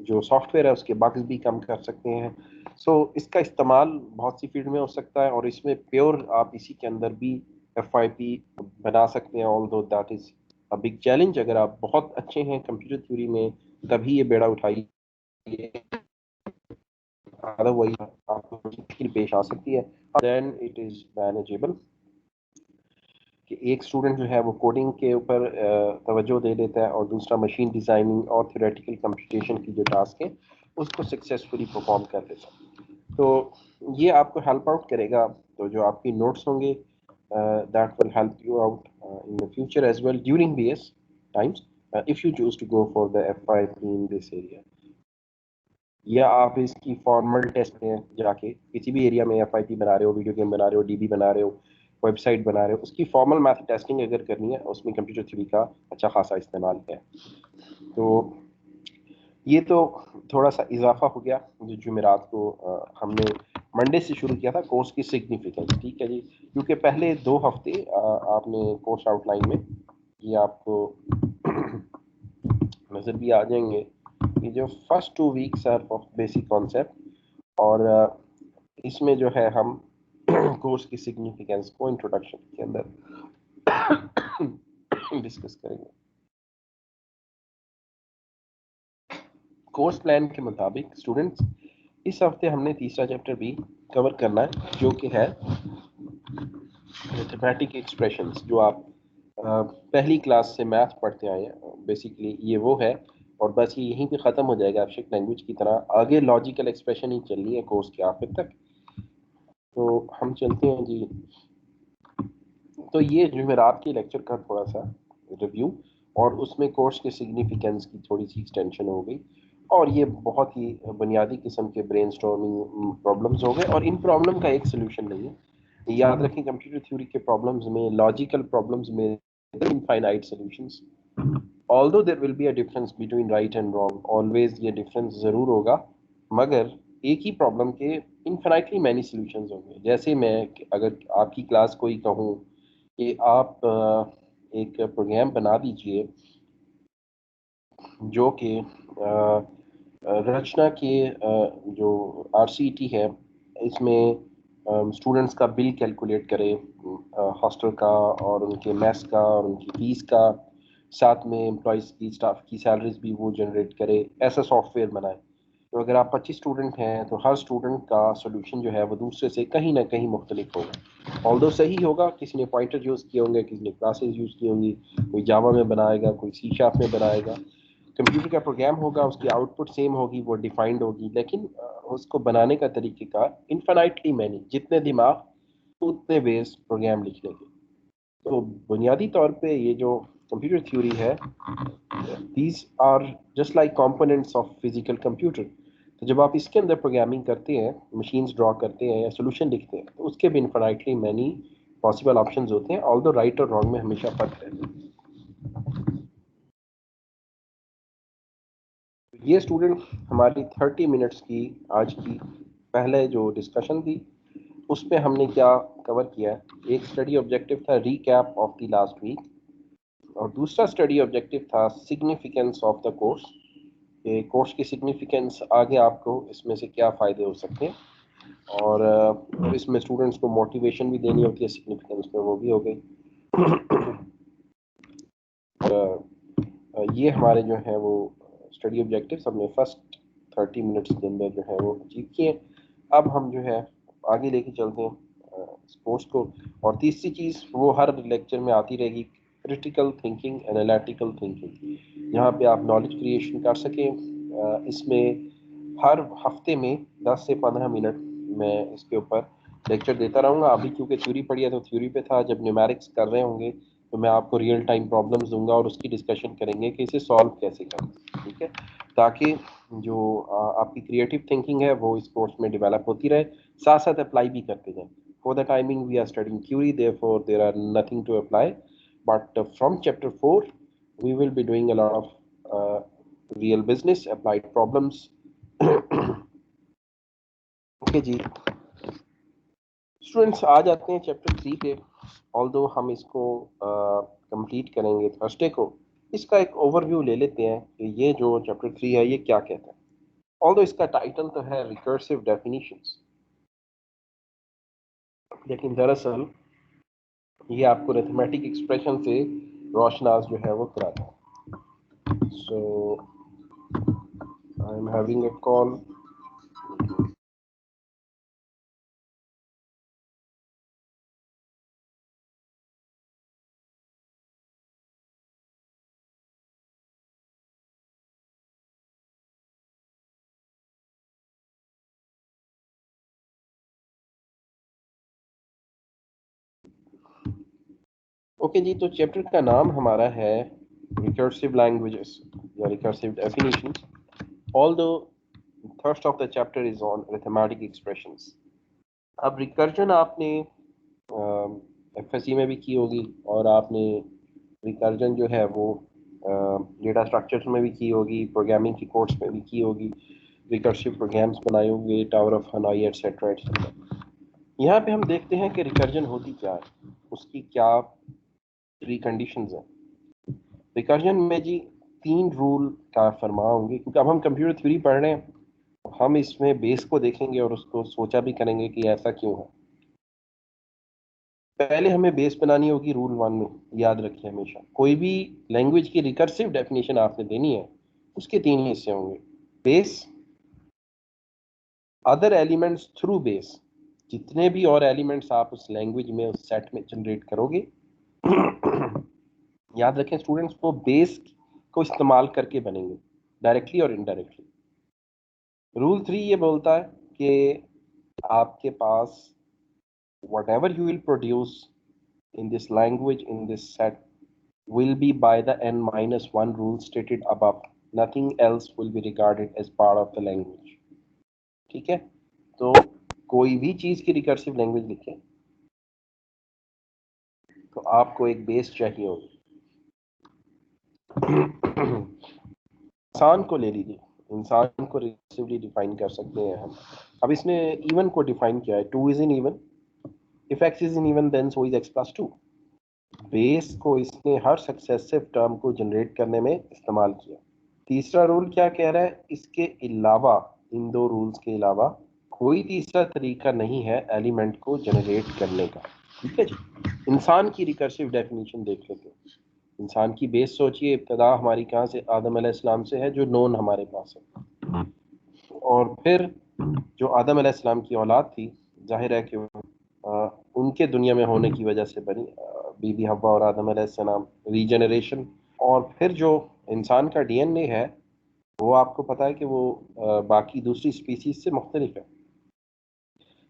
जो सॉफ्टवेयर है उसके बग्स भी कम कर सकते हैं। सो इसका इस्तेमाल बहुत सी फील्ड में हो सकता है, और इसमें प्योर आप इसी के अंदर भी FYP बना सकते हैं, although that is a big challenge. अगर आप बहुत अच्छे हैं कंप्यूटर थ्योरी में तभी ये बेड़ा उठाइए, अदरवाइज आपको मुश्किल पेश आ सकती है। देन इट इज़ मैनेजेबल कि एक स्टूडेंट जो है वो कोडिंग के ऊपर तवज्जो दे देता है और दूसरा मशीन डिज़ाइनिंग और थ्योरेटिकल कंप्यूटेशन की जो टास्क है उसको सक्सेसफुली परफॉर्म कर देता है। तो ये आपको हेल्प आउट करेगा। तो जो आपकी नोट्स होंगे that will help you out in the future as well during BS times if you choose to go for the FYP in this area, या आप इसकी फॉर्मल टेस्ट में जाके किसी भी एरिया में FYP बना रहे हो, वीडियो गेम बना रहे हो, DB बना रहे हो, वेबसाइट बना रहे हो, उसकी फॉर्मल मैथ टेस्टिंग अगर करनी है उसमें कंप्यूटर थ्योरी का अच्छा खासा इस्तेमाल है। तो ये तो थोड़ा सा इजाफा हो गया जो जुमेरात को हमने मंडे से शुरू किया था कोर्स की सिग्निफिकेंस, ठीक है जी। क्योंकि पहले 2 हफ्ते आपने कोर्स आउटलाइन में ये आपको नज़र भी आ जाएंगे, ये जो first 2 weeks are of basic concept, और इसमें जो है हम कोर्स की सिग्निफिकेंस को इंट्रोडक्शन के अंदर डिस्कस करेंगे। कोर्स प्लान के मुताबिक स्टूडेंट्स इस हफ्ते हमने तीसरा चैप्टर भी कवर करना है, जो कि है मैथमेटिक एक्सप्रेशंस, जो आप पहली क्लास से मैथ पढ़ते आए हैं। बेसिकली ये वो है, और बस ये यहीं पे ख़त्म हो जाएगा एब्स्ट्रैक्ट लैंग्वेज की तरह। आगे लॉजिकल एक्सप्रेशन ही चल रही है कोर्स के आखिर तक। तो हम चलते हैं जी। तो ये जुमेरात के लेक्चर का थोड़ा सा रिव्यू, और उसमें कोर्स के सिग्निफिकेंस की थोड़ी सी एक्सटेंशन हो गई, और ये बहुत ही बुनियादी किस्म के ब्रेनस्टॉर्मिंग प्रॉब्लम्स हो गए, और इन प्रॉब्लम का एक सोल्यूशन नहीं है। याद रखें कंप्यूटर थ्योरी के प्रॉब्लम्स में, लॉजिकल प्रॉब्लम्स में infinite solutions. Although there will be a difference between right and wrong, always ये डिफरेंस ज़रूर होगा, मगर एक ही प्रॉब्लम के इनफाइनाइटली मैनी सॉल्यूशंस होंगे। जैसे मैं अगर आपकी क्लास कोई कहूँ कि आप एक प्रोग्राम बना दीजिए जो कि रचना के जो RCET है इसमें स्टूडेंट्स का बिल कैलकुलेट करे, हॉस्टल का और उनके मेस का और उनकी फीस का, साथ में एम्प्लॉयज़ की, स्टाफ की सैलरीज भी वो जनरेट करे, ऐसा सॉफ्टवेयर बनाए। तो अगर आप 25 स्टूडेंट हैं तो हर स्टूडेंट का सोल्यूशन जो है वो दूसरे से कहीं ना कहीं मुख्तलिफ होगा। ऑल्दो सही होगा, किसी ने पॉइंटर यूज़ किए होंगे, किसी ने क्लासेस यूज़ की होंगी, कोई जावा में बनाएगा, कोई C# में बनाएगा। कंप्यूटर का प्रोग्राम होगा, उसकी आउटपुट सेम होगी, वो डिफाइंड होगी, लेकिन उसको बनाने का तरीक़ेकार इनफाइनाइटली मैनी, जितने दिमाग उतने वेज प्रोग्राम लिखने के। तो बुनियादी तौर पे ये जो कंप्यूटर थ्योरी है, these are just like components of physical computer. तो जब आप इसके अंदर प्रोग्रामिंग करते हैं, मशीन्स ड्रॉ करते हैं या सोल्यूशन लिखते हैं, तो उसके भी इनफाइनाइटली मैनी पॉसिबल ऑप्शंस होते हैं, ऑल्दो राइट और रॉन्ग में हमेशा फर्क रहता है। ये स्टूडेंट हमारी 30 मिनट्स की आज की पहले जो डिस्कशन थी उसमें हमने क्या कवर किया है। एक स्टडी ऑब्जेक्टिव था recap of the last week, और दूसरा स्टडी ऑब्जेक्टिव था सिग्निफिकेंस ऑफ द कोर्स। ये कोर्स की सिग्निफिकेंस आगे आपको इसमें से क्या फ़ायदे हो सकते हैं, और इसमें स्टूडेंट्स को मोटिवेशन भी देनी होती है सिग्निफिकेंस में, वो भी हो गई। और ये हमारे जो है वो स्टडी ऑब्जेक्टिव्स हमने फर्स्ट 30 मिनट्स के अंदर जो है वो अचीव किए। अब हम जो है आगे लेके चलते हैं इस कोर्स को। और तीसरी चीज़ वो हर लेक्चर में आती रहेगी, क्रिटिकल थिंकिंग, एनालिटिकल थिंकिंग, जहाँ पे आप नॉलेज क्रिएशन कर सकें। इसमें हर हफ्ते में 10 से 15 मिनट मैं इसके ऊपर लेक्चर देता रहूँगा। अभी क्योंकि थ्योरी पढ़ी है तो थ्योरी पे था, जब न्यूमेरिक्स कर रहे होंगे तो मैं आपको रियल टाइम प्रॉब्लम्स दूंगा और उसकी डिस्कशन करेंगे कि इसे सॉल्व कैसे करें, ठीक है, ताकि जो आपकी क्रिएटिव थिंकिंग है वो इस कोर्स में डेवलप होती रहे, साथ साथ अप्लाई भी करते जाएं। For the timing we are studying theory, therefore there are nothing to apply, but from chapter 4 we will be doing a lot of real business applied problems. Okay जी students, आ जाते हैं चैप्टर 3 पे। Although हम इसको complete करेंगे Thursday को, इसका एक ओवरव्यू ले लेते हैं कि ये जो चैप्टर 3 है ये क्या कहता है। ऑल्दो इसका टाइटल तो है रिकर्सिव डेफिनेशंस, लेकिन दरअसल ये आपको अरिथमेटिक एक्सप्रेशन से रोशनास जो है वो कराता है। So I am having a call. Okay जी, तो चैप्टर का नाम हमारा है रिकर्सिव लैंग्वेजेस या recursive definitions. Although first of the chapter is on arithmetic expressions. अब रिकर्जन आपने एफएससी में भी की होगी और आपने रिकर्जन जो है वो डेटा स्ट्रक्चर्स में भी की होगी, प्रोग्रामिंग की कोर्स में भी की होगी, रिकर्सिव प्रोग्राम्स बनाए होंगे, tower of Hanoi etcetera etcetera. यहाँ पे हम देखते हैं कि रिकर्जन होती क्या है, उसकी क्या प्री कंडीशंस हैं। रिकर्जन में जी 3 रूल का फरमा होंगे, क्योंकि अब हम कंप्यूटर थ्योरी पढ़ रहे हैं, हम इसमें बेस को देखेंगे और उसको सोचा भी करेंगे कि ऐसा क्यों है। पहले हमें बेस बनानी होगी रूल 1 में, याद रखिए हमेशा कोई भी लैंग्वेज की रिकर्सिव डेफिनेशन आपने देनी है उसके 3 हिस्से होंगे, base, other elements through base, जितने भी और एलिमेंट्स आप उस लैंग्वेज में उस सेट में जनरेट करोगे याद रखें स्टूडेंट्स, वो बेस को इस्तेमाल करके बनेंगे, डायरेक्टली और इनडायरेक्टली। रूल 3 ये बोलता है कि आपके पास whatever you will produce in this language in this set will be by the n minus 1 rule stated above. Nothing else will be regarded as part of the language. ठीक है, तो कोई भी चीज की रिकर्सिव लैंग्वेज लिखें तो आपको एक बेस चाहिए होगी। इंसान को ले लीजिए, इंसान को रिकर्सिवली डिफाइन कर सकते हैं हम। अब इसने इवन को डिफाइन किया है, 2 is in even, if x is in even then so is x plus 2। Base को इसने हर सक्सेसिव टर्म को जनरेट करने में इस्तेमाल किया। तीसरा रूल क्या कह रहा है, इसके अलावा, इन 2 रूल्स के अलावा कोई तीसरा तरीका नहीं है एलिमेंट को जनरेट करने का। ठीक है जी, इंसान की रिकर्सिव डेफिनेशन देख लेते हैं। इंसान की बेस सोचिए, इब्तदा हमारी कहाँ से, आदम अलैहिस्सलाम से है, जो नोन हमारे पास है, और फिर जो आदम अलैहिस्सलाम की औलाद थी, जाहिर है कि उनके दुनिया में होने की वजह से बनी बीबी हव्वा और आदम अलैहिस्सलाम, रीजनरेशन। और फिर जो इंसान का डीएनए है वो आपको पता है कि वो बाकी दूसरी स्पीसीज से मुख्तलिफ है।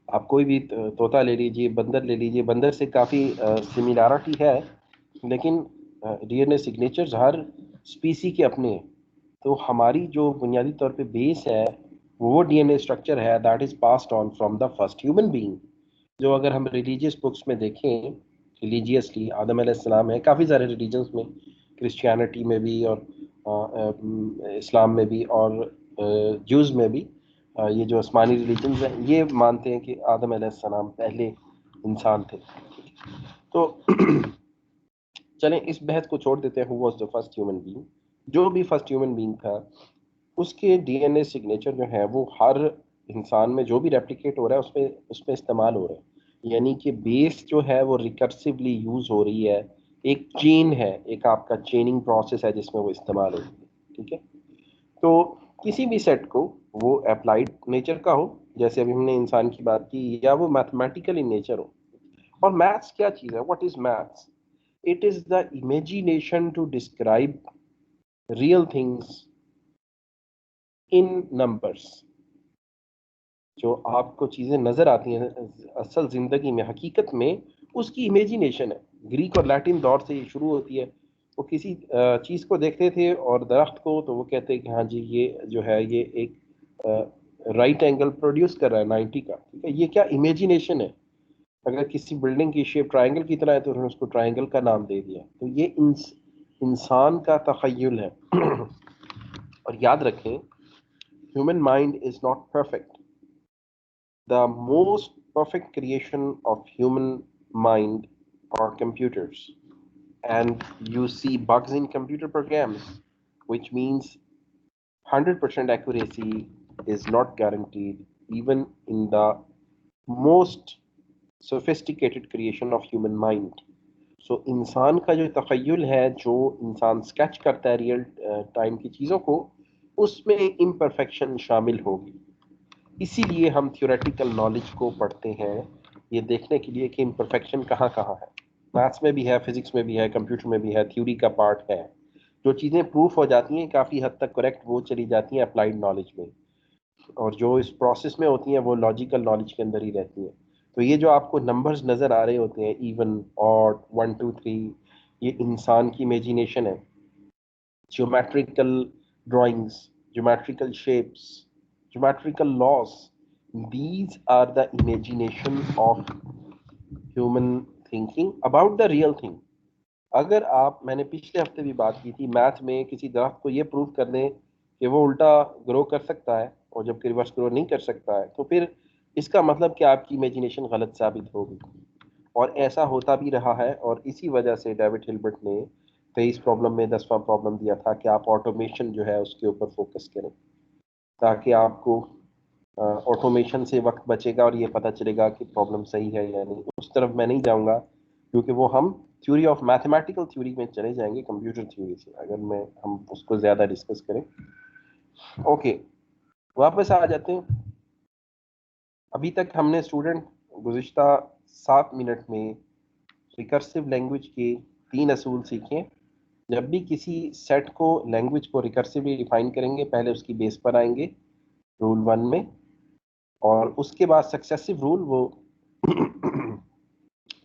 आप कोई भी तोता ले लीजिए, बंदर ले लीजिए, बंदर से काफ़ी सिमिलैरिटी है, लेकिन डीएनए सिग्नेचर्स हर स्पीसी के अपने हैं। तो हमारी जो बुनियादी तौर पे बेस है वो डीएनए स्ट्रक्चर है that is passed on from the first human being. जो अगर हम रिलीजियस बुक्स में देखें, रिलीजियसली आदम अलैहिस्सलाम है, काफ़ी सारे रिलीजन्स में, क्रिश्चियनिटी में भी और इस्लाम में भी और जूज़ में भी, ये जो आसमानी रिलीजन्स हैं ये मानते हैं कि आदम अलैहिस्सलाम पहले इंसान थे। तो चलें इस बहस को छोड़ देते हैं, who was the first human being. जो भी फर्स्ट ह्यूमन बीइंग था उसके डीएनए सिग्नेचर जो है वो हर इंसान में जो भी रेप्लिकेट हो रहा है उसमें उसमें इस्तेमाल हो रहा है, यानी कि बेस जो है वो रिकर्सिवली यूज हो रही है, एक चेन है, एक आपका चेनिंग प्रोसेस है जिसमें वो इस्तेमाल हो रही है। ठीक है, तो किसी भी सेट को, वो अप्लाइड नेचर का हो जैसे अभी हमने इंसान की बात की, या वो मैथमेटिकल इन नेचर हो। और मैथ्स क्या चीज़ है, what is maths? It is the imagination to describe real things in numbers. जो आपको चीज़ें नज़र आती हैं असल ज़िंदगी में, हकीकत में, उसकी इमेजिनेशन है। ग्रीक और लैटिन दौर से ये शुरू होती है। वो किसी चीज़ को देखते थे और दरख्त को, तो वो कहते हैं कि हाँ जी ये जो है ये एक राइट एंगल प्रोड्यूस कर रहा है 90 का, ठीक है। ये क्या इमेजिनेशन है। अगर किसी बिल्डिंग की शेप ट्रायंगल की तरह है तो उन्होंने उसको ट्रायंगल का नाम दे दिया। तो ये इंसान का तखय्युल है। और याद रखें, human mind is not perfect. The most perfect creation of human mind are computers. And you see bugs in computer programs, which means 100% accuracy is not guaranteed even in the most sophisticated creation of human mind. So इंसान का जो तखय्युल है, जो इंसान sketch करता है real time की चीज़ों को, उसमें इम्परफेक्शन शामिल होगी। इसीलिए हम थ्योरेटिकल नॉलेज को पढ़ते हैं, ये देखने के लिए कि इम्परफेक्शन कहाँ कहाँ है। मैथ्स में भी है, फिजिक्स में भी है, कंप्यूटर में भी है, थ्योरी का पार्ट है। जो चीज़ें प्रूफ हो जाती हैं काफ़ी हद तक करेक्ट, वो चली जाती हैं अप्लाइड नॉलेज में, और जो इस प्रोसेस में होती हैं वो लॉजिकल नॉलेज के अंदर ही रहती हैं। तो ये जो आपको नंबर्स नज़र आ रहे होते हैं, इवन, ऑड, 1 2 3, ये इंसान की इमेजिनेशन है। Geometrical drawings, geometrical shapes, geometrical loss, these are the imagination of human thinking about the real thing. अगर आप, मैंने पिछले हफ्ते भी बात की थी, मैथ में किसी दरख्त को ये प्रूव कर दें कि वो उल्टा ग्रो कर सकता है और जबकि रिवर्स ग्रो नहीं कर सकता है, तो फिर इसका मतलब कि आपकी इमेजिनेशन गलत साबित होगी। और ऐसा होता भी रहा है, और इसी वजह से डेविड हिल्बर्ट ने 23 प्रॉब्लम में 10वां प्रॉब्लम दिया था कि आप ऑटोमेशन जो है उसके ऊपर फोकस करें, ताकि आपको ऑटोमेशन से वक्त बचेगा और ये पता चलेगा कि प्रॉब्लम सही है या नहीं। उस तरफ मैं नहीं जाऊंगा, क्योंकि वो हम थ्योरी ऑफ मैथमेटिकल थ्योरी में चले जाएंगे, कंप्यूटर थ्योरी से, अगर मैं हम उसको ज़्यादा डिस्कस करें। ओके, वापस आ जाते हैं। अभी तक हमने स्टूडेंट गुज़िश्ता 7 मिनट में रिकर्सिव लैंग्वेज के 3 असूल सीखे। जब भी किसी सेट को, लैंग्वेज को रिकर्सिवली डिफाइन करेंगे, पहले उसकी बेस पर आएंगे रूल 1 में, और उसके बाद सक्सेसिव रूल वो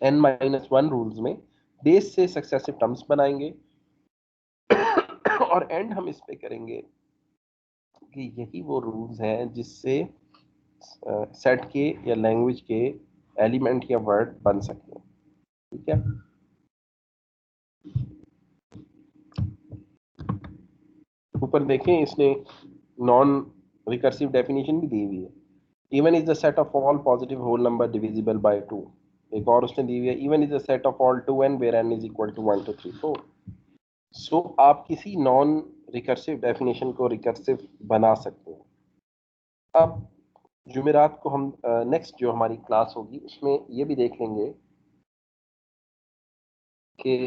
n-1 रूल्स में बेस से सक्सेसिव टर्म्स बनाएंगे। और एंड हम इस पे करेंगे कि यही वो रूल्स हैं जिससे सेट के या लैंग्वेज के एलिमेंट या वर्ड बन सकते हैं, ठीक है। ऊपर देखें, इसने नॉन रिकर्सिव डेफिनेशन भी दी हुई है। Even is the set of all positive whole number divisible by 2। एक और उसने दी हुई है, even is the set of all 2n where n is equal to 1 2 3 4। So आप किसी नॉन रिकर्सिव डेफिनेशन को रिकर्सिव बना सकते हैं। अब जुमेरात को हम नेक्स्ट जो हमारी क्लास होगी उसमें ये भी देख लेंगे कि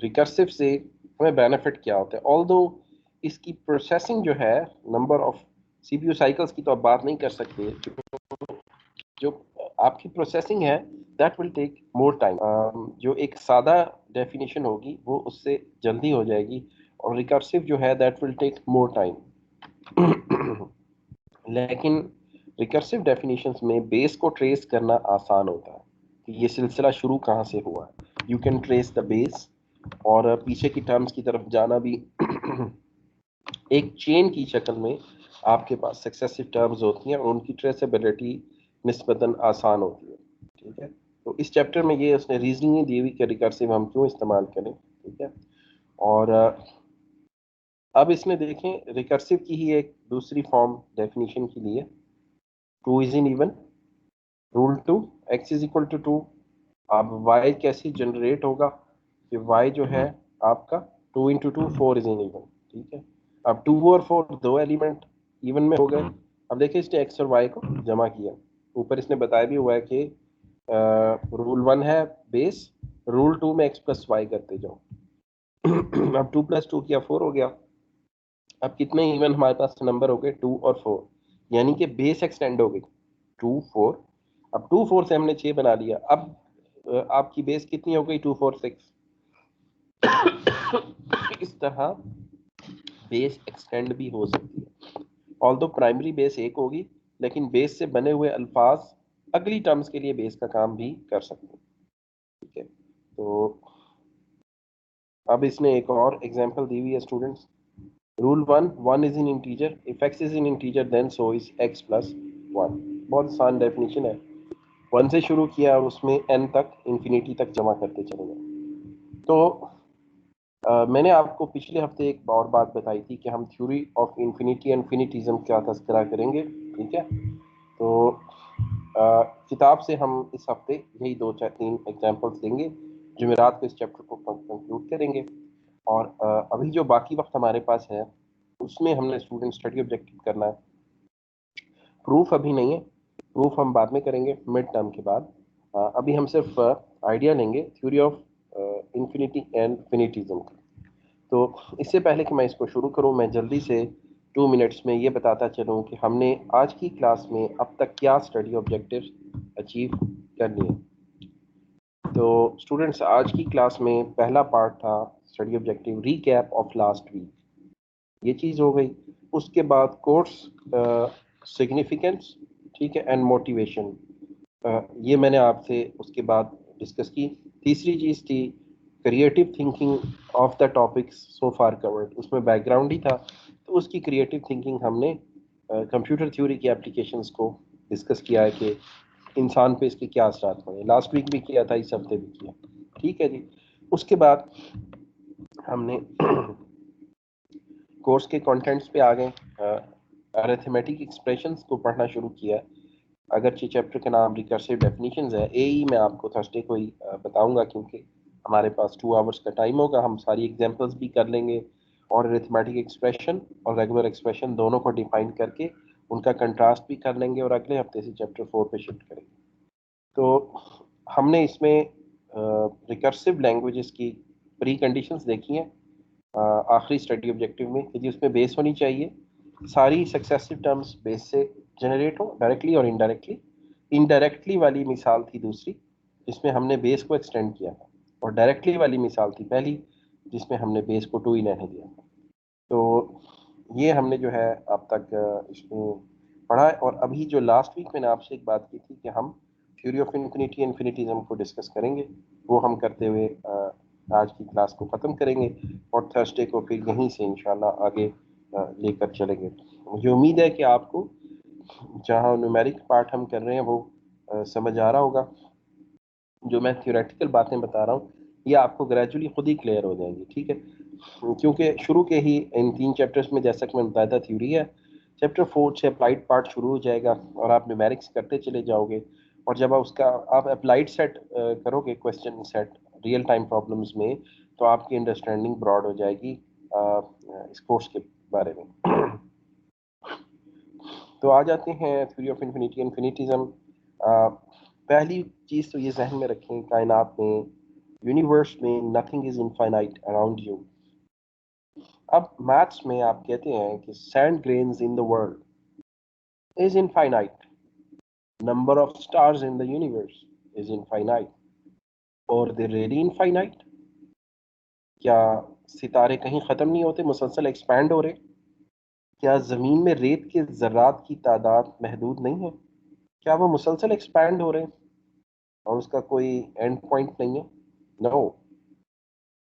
रिकर्सिव से हमें बेनिफिट क्या होता है। ऑल्दो इसकी प्रोसेसिंग जो है, नंबर ऑफ सीपीयू साइकिल्स की तो आप बात नहीं कर सकते, जो आपकी प्रोसेसिंग है that will take more time. जो एक सादा डेफिनेशन होगी वो उससे जल्दी हो जाएगी, और रिकर्सिव जो है that will take more time. लेकिन रिकर्सिव डेफिनेशंस में बेस को ट्रेस करना आसान होता है कि ये सिलसिला शुरू कहाँ से हुआ है। You can trace the base, और पीछे की टर्म्स की तरफ जाना भी एक चेन की शक्ल में आपके पास सक्सेसिव टर्म्स होती हैं, और उनकी ट्रेसेबिलिटी निस्बतन आसान होती है, ठीक है। तो इस चैप्टर में ये उसने रीजनिंग दी हुई कि रिकर्सिव हम क्यों इस्तेमाल करें, ठीक है। और अब इसमें देखें, रिकर्सिव की ही एक दूसरी फॉर्म डेफिनेशन के लिए, 2 is in even, rule 2, x is equal to 2। अब y कैसे जनरेट होगा कि y जो है आपका 2 इंटू 2 4 इज इन इवन, ठीक है। अब 2 और 4 दो एलिमेंट इवन में हो गए। अब देखिए, इसने x और y को जमा किया। ऊपर इसने बताया भी हुआ है कि रूल 1 है बेस, रूल 2 में x प्लस वाई करते जाओ। अब 2 प्लस 2 किया 4 हो गया। अब कितने इवन हमारे पास नंबर हो गए, 2 और 4, यानी कि बेस एक्सटेंड हो गई 2 4। अब 2 4 से हमने 6 बना लिया। अब आपकी बेस कितनी हो गई, 2 4 6। इस तरह बेस एक्सटेंड भी हो सकती है। ऑल्दो प्राइमरी बेस एक होगी, लेकिन बेस से बने हुए अल्फाज अगली टर्म्स के लिए बेस का काम भी कर सकते हैं। ठीक है, तो अब इसने एक और एग्जांपल दी हुई है students. Rule 1 is in integer, if x is in integer then so is x plus 1। बहुत आसान डेफिनेशन है, 1 से शुरू किया और उसमें n तक इंफिनिटी तक जमा करते चले गए। तो मैंने आपको पिछले हफ्ते एक और बात बताई थी कि हम थ्योरी ऑफ इंफिनिटी एंड फिनिटिज्म का तज़किरा करेंगे। ठीक है, तो किताब से हम इस हफ्ते यही 2-3 एग्जांपल्स देंगे, जुमेरात को इस चैप्टर को कंक्लूड करेंगे। और अभी जो बाकी वक्त हमारे पास है उसमें हमने स्टूडेंट स्टडी ऑब्जेक्टिव करना है। प्रूफ अभी नहीं है, प्रूफ हम बाद में करेंगे मिड टर्म के बाद। अभी हम सिर्फ आइडिया लेंगे थ्योरी ऑफ इंफिनिटी एंड फिनिटिज्म का। तो इससे पहले कि मैं इसको शुरू करूं, मैं जल्दी से 2 मिनट्स में ये बताता चलूं कि हमने आज की क्लास में अब तक क्या स्टडी ऑब्जेक्टिव्स अचीव कर लिए। तो स्टूडेंट्स, आज की क्लास में पहला पार्ट था study objective recap of last week, ये चीज़ हो गई। उसके बाद कोर्स सिग्निफिकेंस, ठीक है, एंड मोटिवेशन, ये मैंने आपसे उसके बाद डिस्कस की। तीसरी चीज़ थी creative thinking of the topics so far covered, उसमें बैकग्राउंड ही था, तो उसकी क्रिएटिव थिंकिंग हमने कंप्यूटर थ्योरी की एप्लीकेशंस को डिस्कस किया है कि इंसान पे इसके क्या असरात पड़े। लास्ट वीक भी किया था, इस हफ्ते भी किया। ठीक है जी। उसके बाद हमने कोर्स के कंटेंट्स पे आ गए, अरिथमेटिक एक्सप्रेशंस को पढ़ना शुरू किया। अगरचे चैप्टर का नाम रिकर्सिव डेफिनेशंस है, एई मैं आपको थर्सडे को ही बताऊंगा, क्योंकि हमारे पास 2 आवर्स का टाइम होगा, हम सारी एग्जांपल्स भी कर लेंगे और अरिथमेटिक एक्सप्रेशन और रेगुलर एक्सप्रेशन दोनों को डिफाइन करके उनका कंट्रास्ट भी कर लेंगे और अगले हफ्ते से चैप्टर 4 पे शिफ्ट करेंगे। तो हमने इसमें रिकर्सिव लैंग्वेजेस की प्री कंडीशंस देखी हैं आखिरी स्टडी ऑब्जेक्टिव में, कि उसमें बेस होनी चाहिए, सारी सक्सेसिव टर्म्स बेस से जनरेट हो, डायरेक्टली और इनडायरेक्टली। इनडायरेक्टली वाली मिसाल थी दूसरी, जिसमें हमने बेस को एक्सटेंड किया था, और डायरेक्टली वाली मिसाल थी पहली, जिसमें हमने बेस को 2 ही रहने दिया। तो ये हमने जो है अब तक इसमें पढ़ा है। और अभी जो लास्ट वीक मैंने आपसे एक बात की थी कि हम थ्योरी ऑफ इन्फिनिटी एंड फिनिटिज्म को डिस्कस करेंगे, वो हम करते हुए आज की क्लास को ख़त्म करेंगे और थर्सडे को फिर यहीं से इंशाल्लाह आगे लेकर चलेंगे। मुझे उम्मीद है कि आपको जहाँ न्यूमेरिक पार्ट हम कर रहे हैं वो समझ आ रहा होगा। जो मैं थ्योरेटिकल बातें बता रहा हूँ ये आपको ग्रेजुअली खुद ही क्लियर हो जाएंगी। ठीक है, क्योंकि शुरू के ही इन 3 चैप्टर्स में, जैसा कि मैं बताया था, थ्योरी है। चैप्टर 4 से अप्लाइड पार्ट शुरू हो जाएगा और आप न्यूमेरिक्स करते चले जाओगे, और जब आप अप्लाइड सेट करोगे, question set real time problems में, तो आपकी अंडरस्टैंडिंग ब्रॉड हो जाएगी इस कोर्स के बारे में। तो आ जाते हैं थ्योरी ऑफ इन्फिनिटी एंड फिनिटिज्म। पहली चीज़ तो ये जहन में रखें, कायनात में, यूनिवर्स में nothing is infinite around you. अब मैथ्स में आप कहते हैं कि sand grains in the world is infinite, number of stars in the universe is infinite, और दे रियली इनफाइनाइट? क्या सितारे कहीं ख़त्म नहीं होते, मुसलसल एक्सपैंड हो रहे? क्या ज़मीन में रेत के ज़र्रात की तादाद महदूद नहीं है? क्या वो मुसलसल एक्सपैंड हो रहे हैं और उसका कोई एंड पॉइंट नहीं है? No,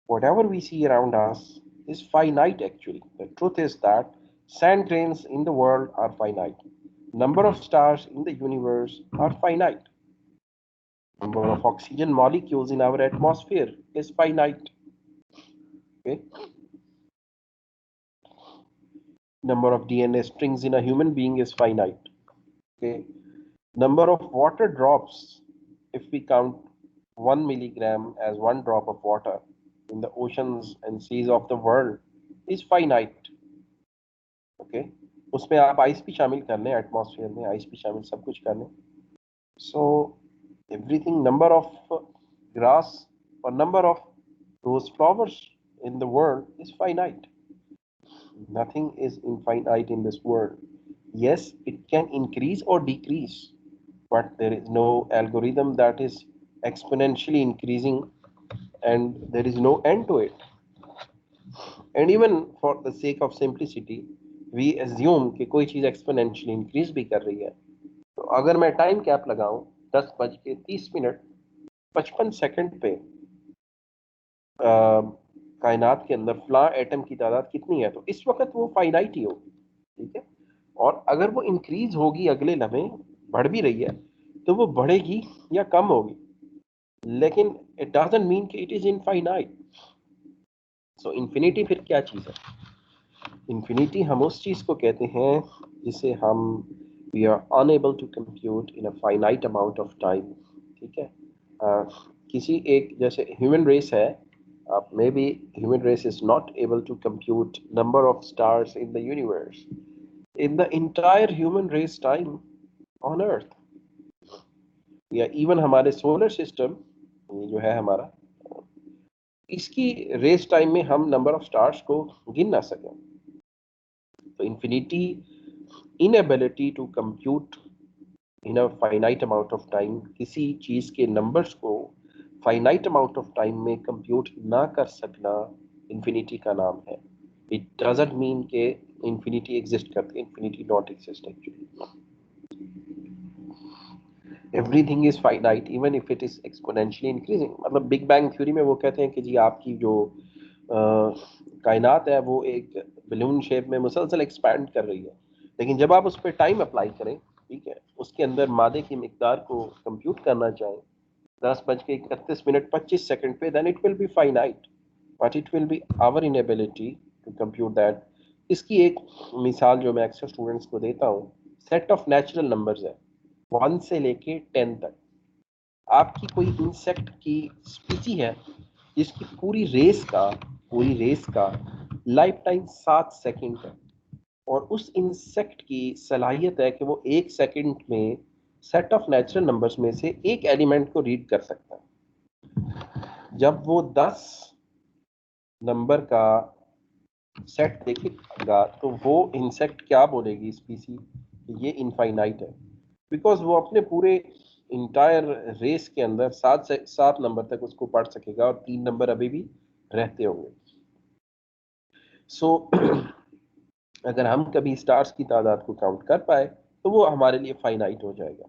whatever we see around us is finite actually. The truth is that sand grains in the world are finite. Number of stars in the universe are finite. Number of oxygen molecules in our atmosphere is finite. Okay. Number of DNA strings in a human being is finite. Okay. Number of water drops, if we count 1 milligram as 1 drop of water in the oceans and seas of the world, is finite. Okay, उसमें आप ice भी शामिल कर लें, atmosphere में ice भी शामिल, सब कुछ कर लें। So everything, number of grass और number of rose flowers in the world is finite. Nothing is infinite in this world. Yes, it can increase or decrease, but there is no algorithm that is exponentially increasing and there is no end to it. And even for the sake of simplicity, we assume कि कोई चीज़ exponentially increase भी कर रही है, अगर मैं time cap लगाऊं 10:30 पे कायनात के अंदर फ्ला एटम की तादाद कितनी है, तो इस वक्त वो फाइनाइट ही होगी, ठीक है। और अगर वो इंक्रीज होगी अगले लम्हे, बढ़ भी रही है, तो वो बढ़ेगी या कम होगी, लेकिन इट डजंट मीन कि it is infinite. So infinity फिर क्या चीज़ है? इन्फिनिटी हम उस चीज़ को कहते हैं जिसे हम we are unable to compute in a finite amount of time, ठीक है। किसी एक, जैसे ह्यूमन रेस है, maybe human race is not able to compute number of stars in the universe in the entire human race time on earth, या even हमारे solar system ये जो है हमारा, इसकी रेस टाइम में हम नंबर ऑफ स्टार्स को गिन ना सकें। तो infinity inability to compute in a finite amount of time, किसी चीज के नंबर्स को फाइनाइट अमाउंट ऑफ टाइम में कंप्यूट ना कर सकना, इन्फिनिटी का नाम है। इट डजंट मीन के इन्फिनिटी एग्जिस्ट करती है, infinity not exist actually. Everything is finite even if it is exponentially increasing. मतलब बिग बैंग थ्योरी में वो कहते हैं कि जी आपकी जो कायनात है वो एक बलून शेप में मुसलसल एक्सपैंड कर रही है, लेकिन जब आप उस पर टाइम अप्लाई करें, ठीक है, उसके अंदर मादे की मिकदार को कंप्यूट करना चाहें 10:31 पे, then it will be finite, but it will be our inability to compute that. इसकी एक मिसाल जो मैं अक्सर स्टूडेंट्स को देता हूँ, सेट ऑफ नेचुरल नंबर्स है 1 से लेके 10 तक। आपकी कोई इंसेक्ट की स्पीसी है जिसकी पूरी रेस का लाइफ टाइम 7 सेकंड है, और उस इंसेक्ट की सलाहियत है कि वो 1 सेकंड में सेट ऑफ नेचुरल नंबर्स में से एक एलिमेंट को रीड कर सकता है। जब वो 10 नंबर का सेट देखेगा तो वो इंसेक्ट क्या बोलेगी स्पीसी, ये इनफाइनाइट है, बिकॉज वो अपने पूरे इंटायर रेस के अंदर 7 नंबर तक उसको पढ़ सकेगा और 3 नंबर अभी भी रहते होंगे। सो अगर हम कभी स्टार्स की तादाद को काउंट कर पाए तो वो हमारे लिए फाइनाइट हो जाएगा।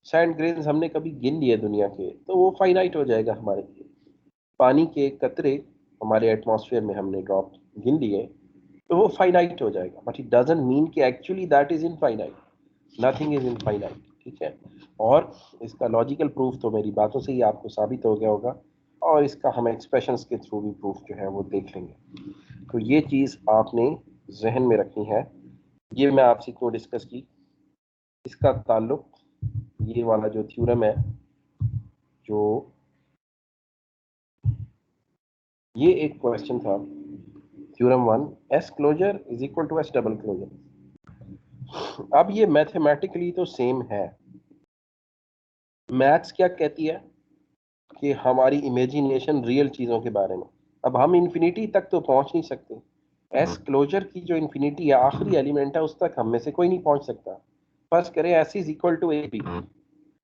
सैंड ग्रेन्स हमने कभी गिन लिए दुनिया के, तो वो फाइनाइट हो जाएगा हमारे लिए। पानी के कतरे हमारे एटमॉस्फेयर में हमने ड्रॉप गिन लिए, तो वो फाइनाइट हो जाएगा, बट इट डजंट मीन कि actually that is infinite. Nothing is infinite, ठीक है। और इसका लॉजिकल प्रूफ तो मेरी बातों से ही आपको साबित हो गया होगा, और इसका हम एक्सप्रेशंस के थ्रू भी प्रूफ जो है वो देख लेंगे। तो ये चीज़ आपने जहन में रखनी है। ये मैं आपसे क्यों डिस्कस की, इसका ताल्लुक ये वाला जो थ्योरम है, जो ये एक क्वेश्चन था theorem 1, S closure is equal to S double closure. अब ये मैथमेटिकली तो सेम है। मैथ्स क्या कहती है कि हमारी इमेजिनेशन रियल चीज़ों के बारे में। अब हम इन्फिनिटी तक तो पहुंच नहीं सकते, एस क्लोजर की जो इन्फिनिटी है, आखिरी एलिमेंट है, उस तक हम में से कोई नहीं पहुंच सकता। फर्स्ट करें S is equal to A B,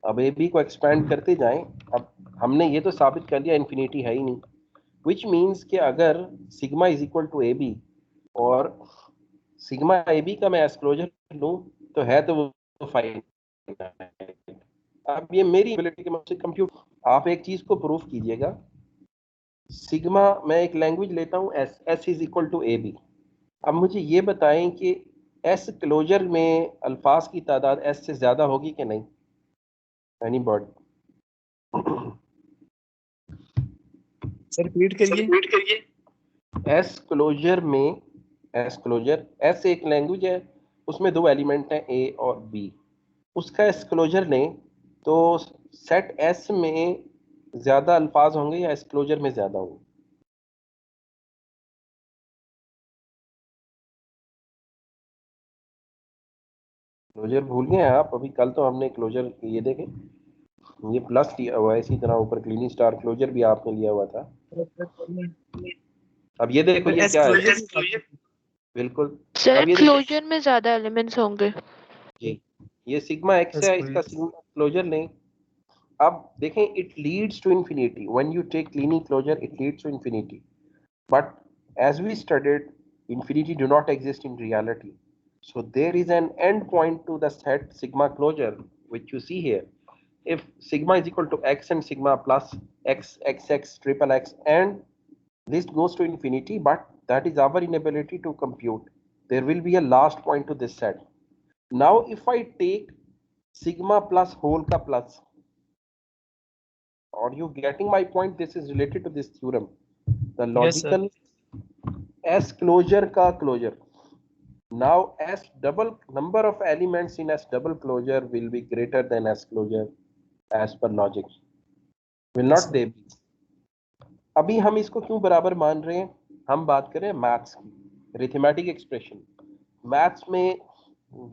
अब ए बी को एक्सपैंड करते जाएं। अब हमने ये तो साबित कर दिया इन्फिनिटी है ही नहीं, विच मीन्स कि अगर sigma is equal to A B और सिग्मा ए बी का मैं एस क्लोजर लूँ तो है तो वो फाइनाइट। अब ये मेरी एबिलिटी के मुझसे कंप्यूट, आप एक चीज को प्रूफ कीजिएगा। सिग्मा, मैं एक लैंग्वेज लेता हूँ S, S is equal to A B. अब मुझे ये बताएं कि एस क्लोजर में अल्फाज की तादाद एस से ज्यादा होगी कि नहीं? Any bird? सर रिपीट करिए। एस क्लोजर में, एस क्लोजर, एस एक लैंग्वेज है, उसमें 2 एलिमेंट हैं ए और बी। उसका एस क्लोजर लें तो सेट एस में ज्यादा अल्फाज होंगे या एस क्लोजर में ज्यादा होंगे? क्लोजर भूल गए आप? अभी कल तो हमने क्लोजर ये देखे, ये प्लस लिया हुआ है, इसी तरह ऊपर क्लीनी स्टार क्लोजर भी आपने लिया हुआ था। अब ये देखो ये क्या है, बिल्कुल। सर अब ये देखो क्लोजर में ज्यादा एलिमेंट्स होंगे। जी, ये सिग्मा एक्स है, इसका सिग्मा क्लोजर लें। अब देखें, it leads to infinity when you take Kleene closure, it leads to infinity, but as we studied, infinity do not exist in reality. So there is an end point to the set sigma closure which you see here, if sigma is equal to x and sigma plus x, x, triple x, and this goes to infinity, but that is our inability to compute. There will be a last point to this set. Now if I take sigma plus whole ka plus, are you getting my point? This is related to this theorem, the logical S closure ka closure. Now S double, number of elements in S double closure will be greater than S closure as per logic. Will not they be? अभी हम इसको क्यों बराबर मान रहे हैं? हम बात करें मैथ्स की, अरिथमेटिक एक्सप्रेशन. मैथ्स में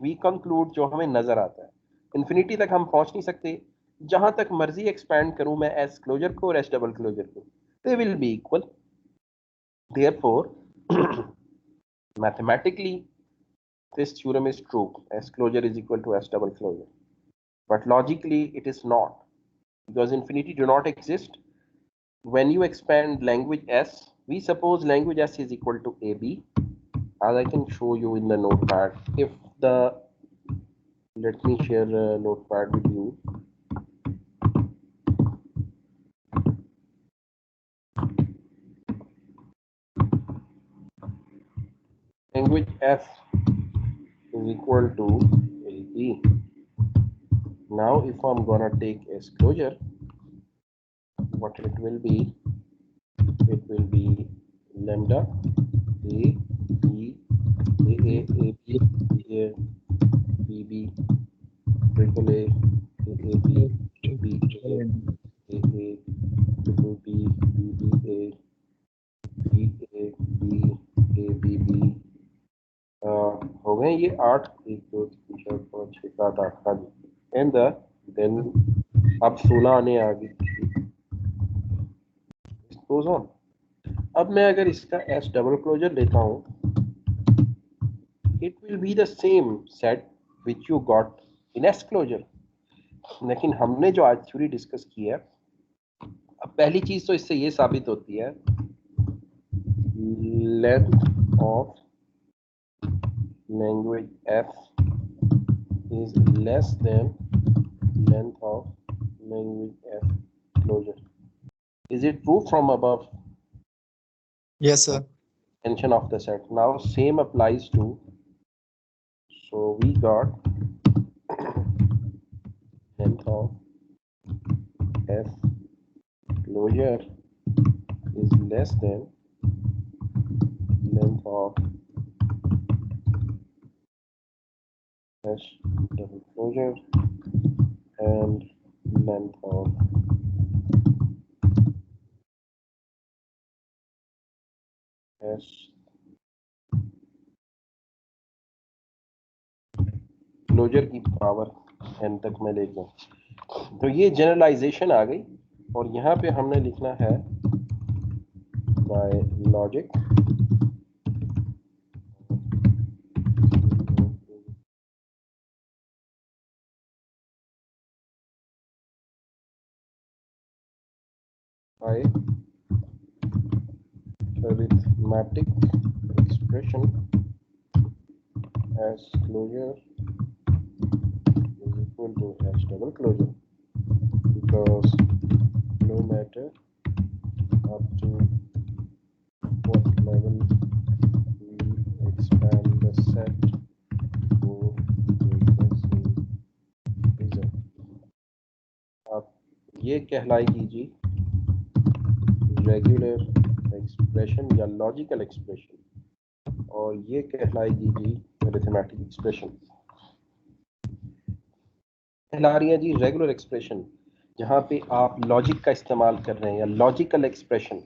वी कंक्लूड जो हमें नजर आता है, इन्फिनिटी तक हम पहुंच नहीं सकते. जहां तक मर्जी एक्सपैंड करूं मैं एस क्लोजर को और एस डबल क्लोजर को, they will be equal. Therefore mathematically this theorem is true, S closure is equal to S double closure, but logically it is not, because infinity do not exist. When you expand language S, we suppose language S is equal to AB, as I can show you in the notepad. If the, let me share a notepad with you. Language F is equal to LP. Now if I'm gonna take S closure, what it will be? It will be lambda A B A A A B A B B triple A A A B B A A A triple B B B A B A B A B B. हो गए ये 8, 1 2 3 4 5 6 7 8. हाँ जी. And then अब 16 आने आ गई. अब मैं अगर इसका एस डबल क्लोजर लेता हूं, it will be the same set which you got in S closure. लेकिन हमने जो आज थ्योरी डिस्कस की है, अब पहली चीज तो इससे ये साबित होती है, length of language F is less than length of language F closure. Is it true from above? Yes, sir. Extension of the set. Now same applies to, so we got length of F closure is less than length of S double closure and length of S closure की power n तक मैं ले गया. तो ये generalisation आ गई, और यहाँ पे हमने लिखना है by logic by arithmetic expression as closure is equal to S double closure, because no matter up to what level we expand the set to the same result. अब ये कहलाएगी जी रेगुलर एक्सप्रेशन या लॉजिकल एक्सप्रेशन, और ये कहलाएगी जी arithmetic expression. कहला रही है जी रेगुलर एक्सप्रेशन, जहाँ पे आप लॉजिक का इस्तेमाल कर रहे हैं, या लॉजिकल एक्सप्रेशन.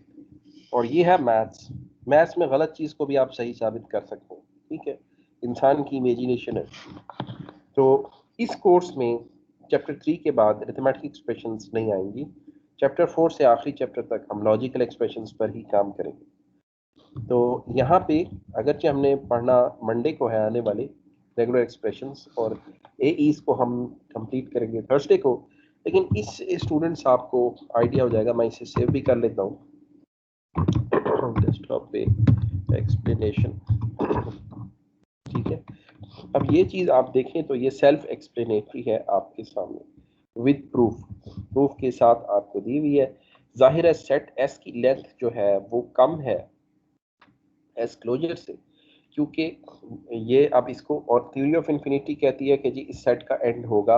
और ये है मैथ्स. मैथ्स में गलत चीज़ को भी आप सही साबित कर सकते हैं. ठीक है, इंसान की इमेजिनेशन है. तो इस कोर्स में चैप्टर 3 के बाद अरिथमेटिक एक्सप्रेशंस नहीं आएंगी. चैप्टर 4 से आखिरी चैप्टर तक हम लॉजिकल एक्सप्रेशंस पर ही काम करेंगे. तो यहाँ पे अगरचे हमने पढ़ना मंडे को है आने वाले रेगुलर एक्सप्रेशंस, और एईस को हम कंप्लीट करेंगे थर्सडे को, लेकिन इस स्टूडेंट्स आपको आइडिया हो जाएगा. मैं इसे सेव भी कर लेता हूँ डेस्कटॉप पे एक्सप्लेनेशन. ठीक है, अब ये चीज़ आप देखें तो ये सेल्फ एक्सप्लेनेटरी है आपके सामने विद प्रूफ के साथ आपको दी हुई है। जाहिर है सेट एस की लेंथ जो है वो कम है एस क्लोजर से, क्योंकि ये अब इसको और थ्योरी ऑफ इन्फिनिटी कहती है कि जी इस सेट का एंड होगा,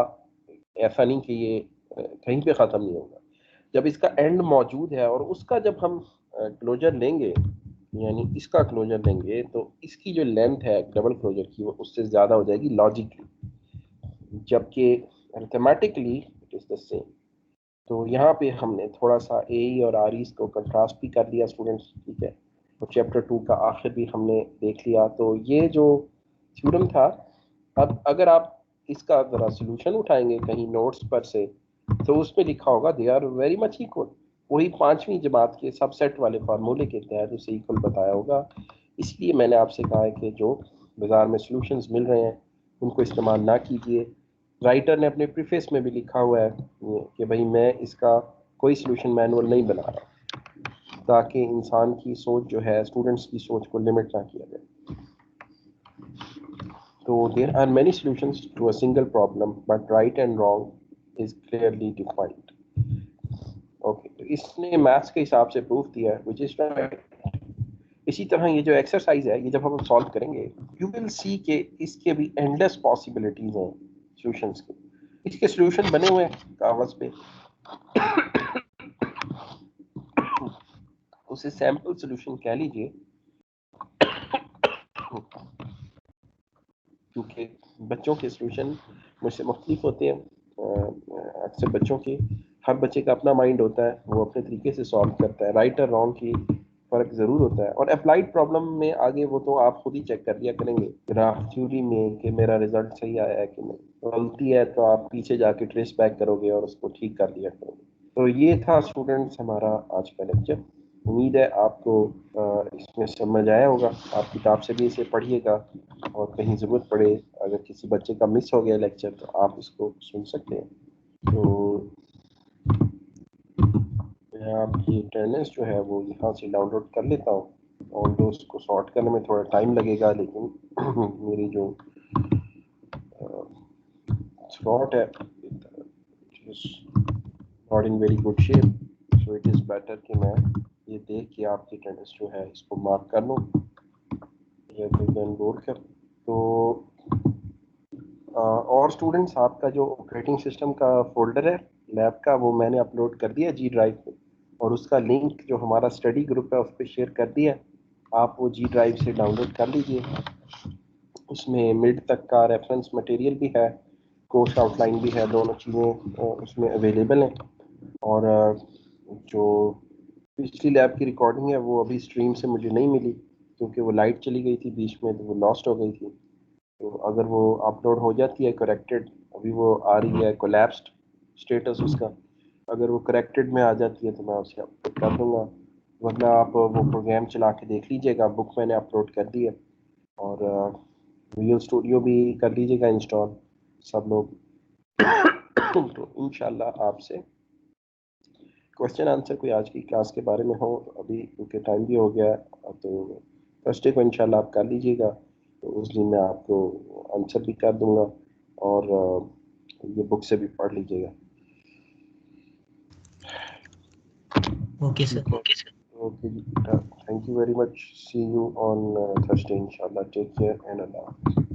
ऐसा नहीं कि ये कहीं पे ख़त्म नहीं होगा। जब इसका एंड मौजूद है और उसका जब हम क्लोजर लेंगे, यानी इसका क्लोजर लेंगे, तो इसकी जो लेंथ है डबल क्लोजर की वो उससे ज़्यादा हो जाएगी लॉजिकली, जबकि arithmetically it is the same. तो यहाँ पे हमने थोड़ा सा ए और आर को कंट्रास्ट भी कर दिया स्टूडेंट्स, ठीक है। और चैप्टर 2 का आखिर भी हमने देख लिया। तो ये जो थ्योरम था, अब अगर आप इसका ज़रा सोल्यूशन उठाएंगे कहीं नोट्स पर से, तो उसमें लिखा होगा they are very much equal. वही 5वीं जमात के सबसेट वाले फार्मूले के तहत उसे इक्वल बताया होगा। इसलिए मैंने आपसे कहा है कि जो बाज़ार में सोल्यूशंस मिल रहे हैं उनको इस्तेमाल ना कीजिए। राइटर ने अपने प्रीफेस में भी लिखा हुआ है कि भाई मैं इसका कोई सोल्यूशन मैनुअल नहीं बना रहा, ताकि इंसान की सोच जो है, स्टूडेंट्स की सोच को लिमिट ना किया जाए। तो there are many solutions to a single problem but right and wrong is clearly defined. Okay, तो इसने मैथ्स के हिसाब से प्रूफ दिया है व्हिच इज राइट। इसी तरह ये जो एक्सरसाइज है, ये जब हम सॉल्व करेंगे यू विल सी के इसके भी एंडलेस पॉसिबिलिटीज हैं सॉल्यूशंस के। इसके सॉल्यूशन बने हुए हैं कागज पे, उसे सैंपल सॉल्यूशन कह लीजिए, क्योंकि बच्चों के सॉल्यूशन मुझसे मुख्तलिफ होते हैं। अक्सर बच्चों के, हर बच्चे का अपना माइंड होता है, वो अपने तरीके से सॉल्व करता है। राइट और रॉन्ग की फ़र्क ज़रूर होता है। और अप्लाइड प्रॉब्लम में आगे वो तो आप खुद ही चेक कर लिया करेंगे ग्राफ थ्योरी में कि मेरा रिजल्ट सही आया है कि नहीं। गलती है तो आप पीछे जाके ट्रेस बैक करोगे और उसको ठीक कर लिया करोगे। तो ये था स्टूडेंट्स हमारा आज का लेक्चर। उम्मीद है आपको इसमें समझ आया होगा। आप किताब से भी इसे पढ़िएगा और कहीं ज़रूरत पड़े, अगर किसी बच्चे का मिस हो गया लेक्चर, तो आप इसको सुन सकते हैं। तो मैं आपकी अटेंडेंस जो है वो यहाँ से डाउनलोड कर लेता हूँ, और दोस्त को सॉर्ट करने में थोड़ा टाइम लगेगा, लेकिन मेरी जो थ्रॉट है not in very good shape, so it is better कि मैं ये देख के आपकी अटेंडेंस जो है इसको मार्क कर लूँ बोल कर। तो और स्टूडेंट्स, आपका जो ऑपरेटिंग सिस्टम का फोल्डर है लैब का, वो मैंने अपलोड कर दिया जी ड्राइव पे, और उसका लिंक जो हमारा स्टडी ग्रुप है उस पर शेयर कर दिया। आप वो जी ड्राइव से डाउनलोड कर लीजिए। उसमें मिड तक का रेफरेंस मटेरियल भी है, कोर्स आउटलाइन भी है, दोनों चीज़ें उसमें अवेलेबल हैं। और जो पिछली लैब की रिकॉर्डिंग है वो अभी स्ट्रीम से मुझे नहीं मिली, क्योंकि वो लाइट चली गई थी बीच में, तो वो लॉस्ट हो गई थी। तो अगर वो अपलोड हो जाती है करेक्टेड, अभी वो आ रही है कोलैप्स्ड स्टेटस उसका, अगर वो करेक्टेड में आ जाती है तो मैं उसे अपलोड कर दूंगा। वरना आप वो प्रोग्राम चला के देख लीजिएगा, बुक मैंने अपलोड कर दी है। और विजुअल स्टूडियो भी कर लीजिएगा इंस्टॉल सब लोग। तो इंशाल्लाह आपसे क्वेश्चन आंसर कोई आज की क्लास के बारे में हो, अभी क्योंकि टाइम भी हो गया, तो थर्सडे को इंशाल्लाह आप कर लीजिएगा, तो उस दिन मैं आपको आंसर भी कर दूंगा, और ये बुक से भी पढ़ लीजिएगा। Okay sir. ओके जी, thank you very much. See you on Thursday इंशाल्लाह। Take care and Allah.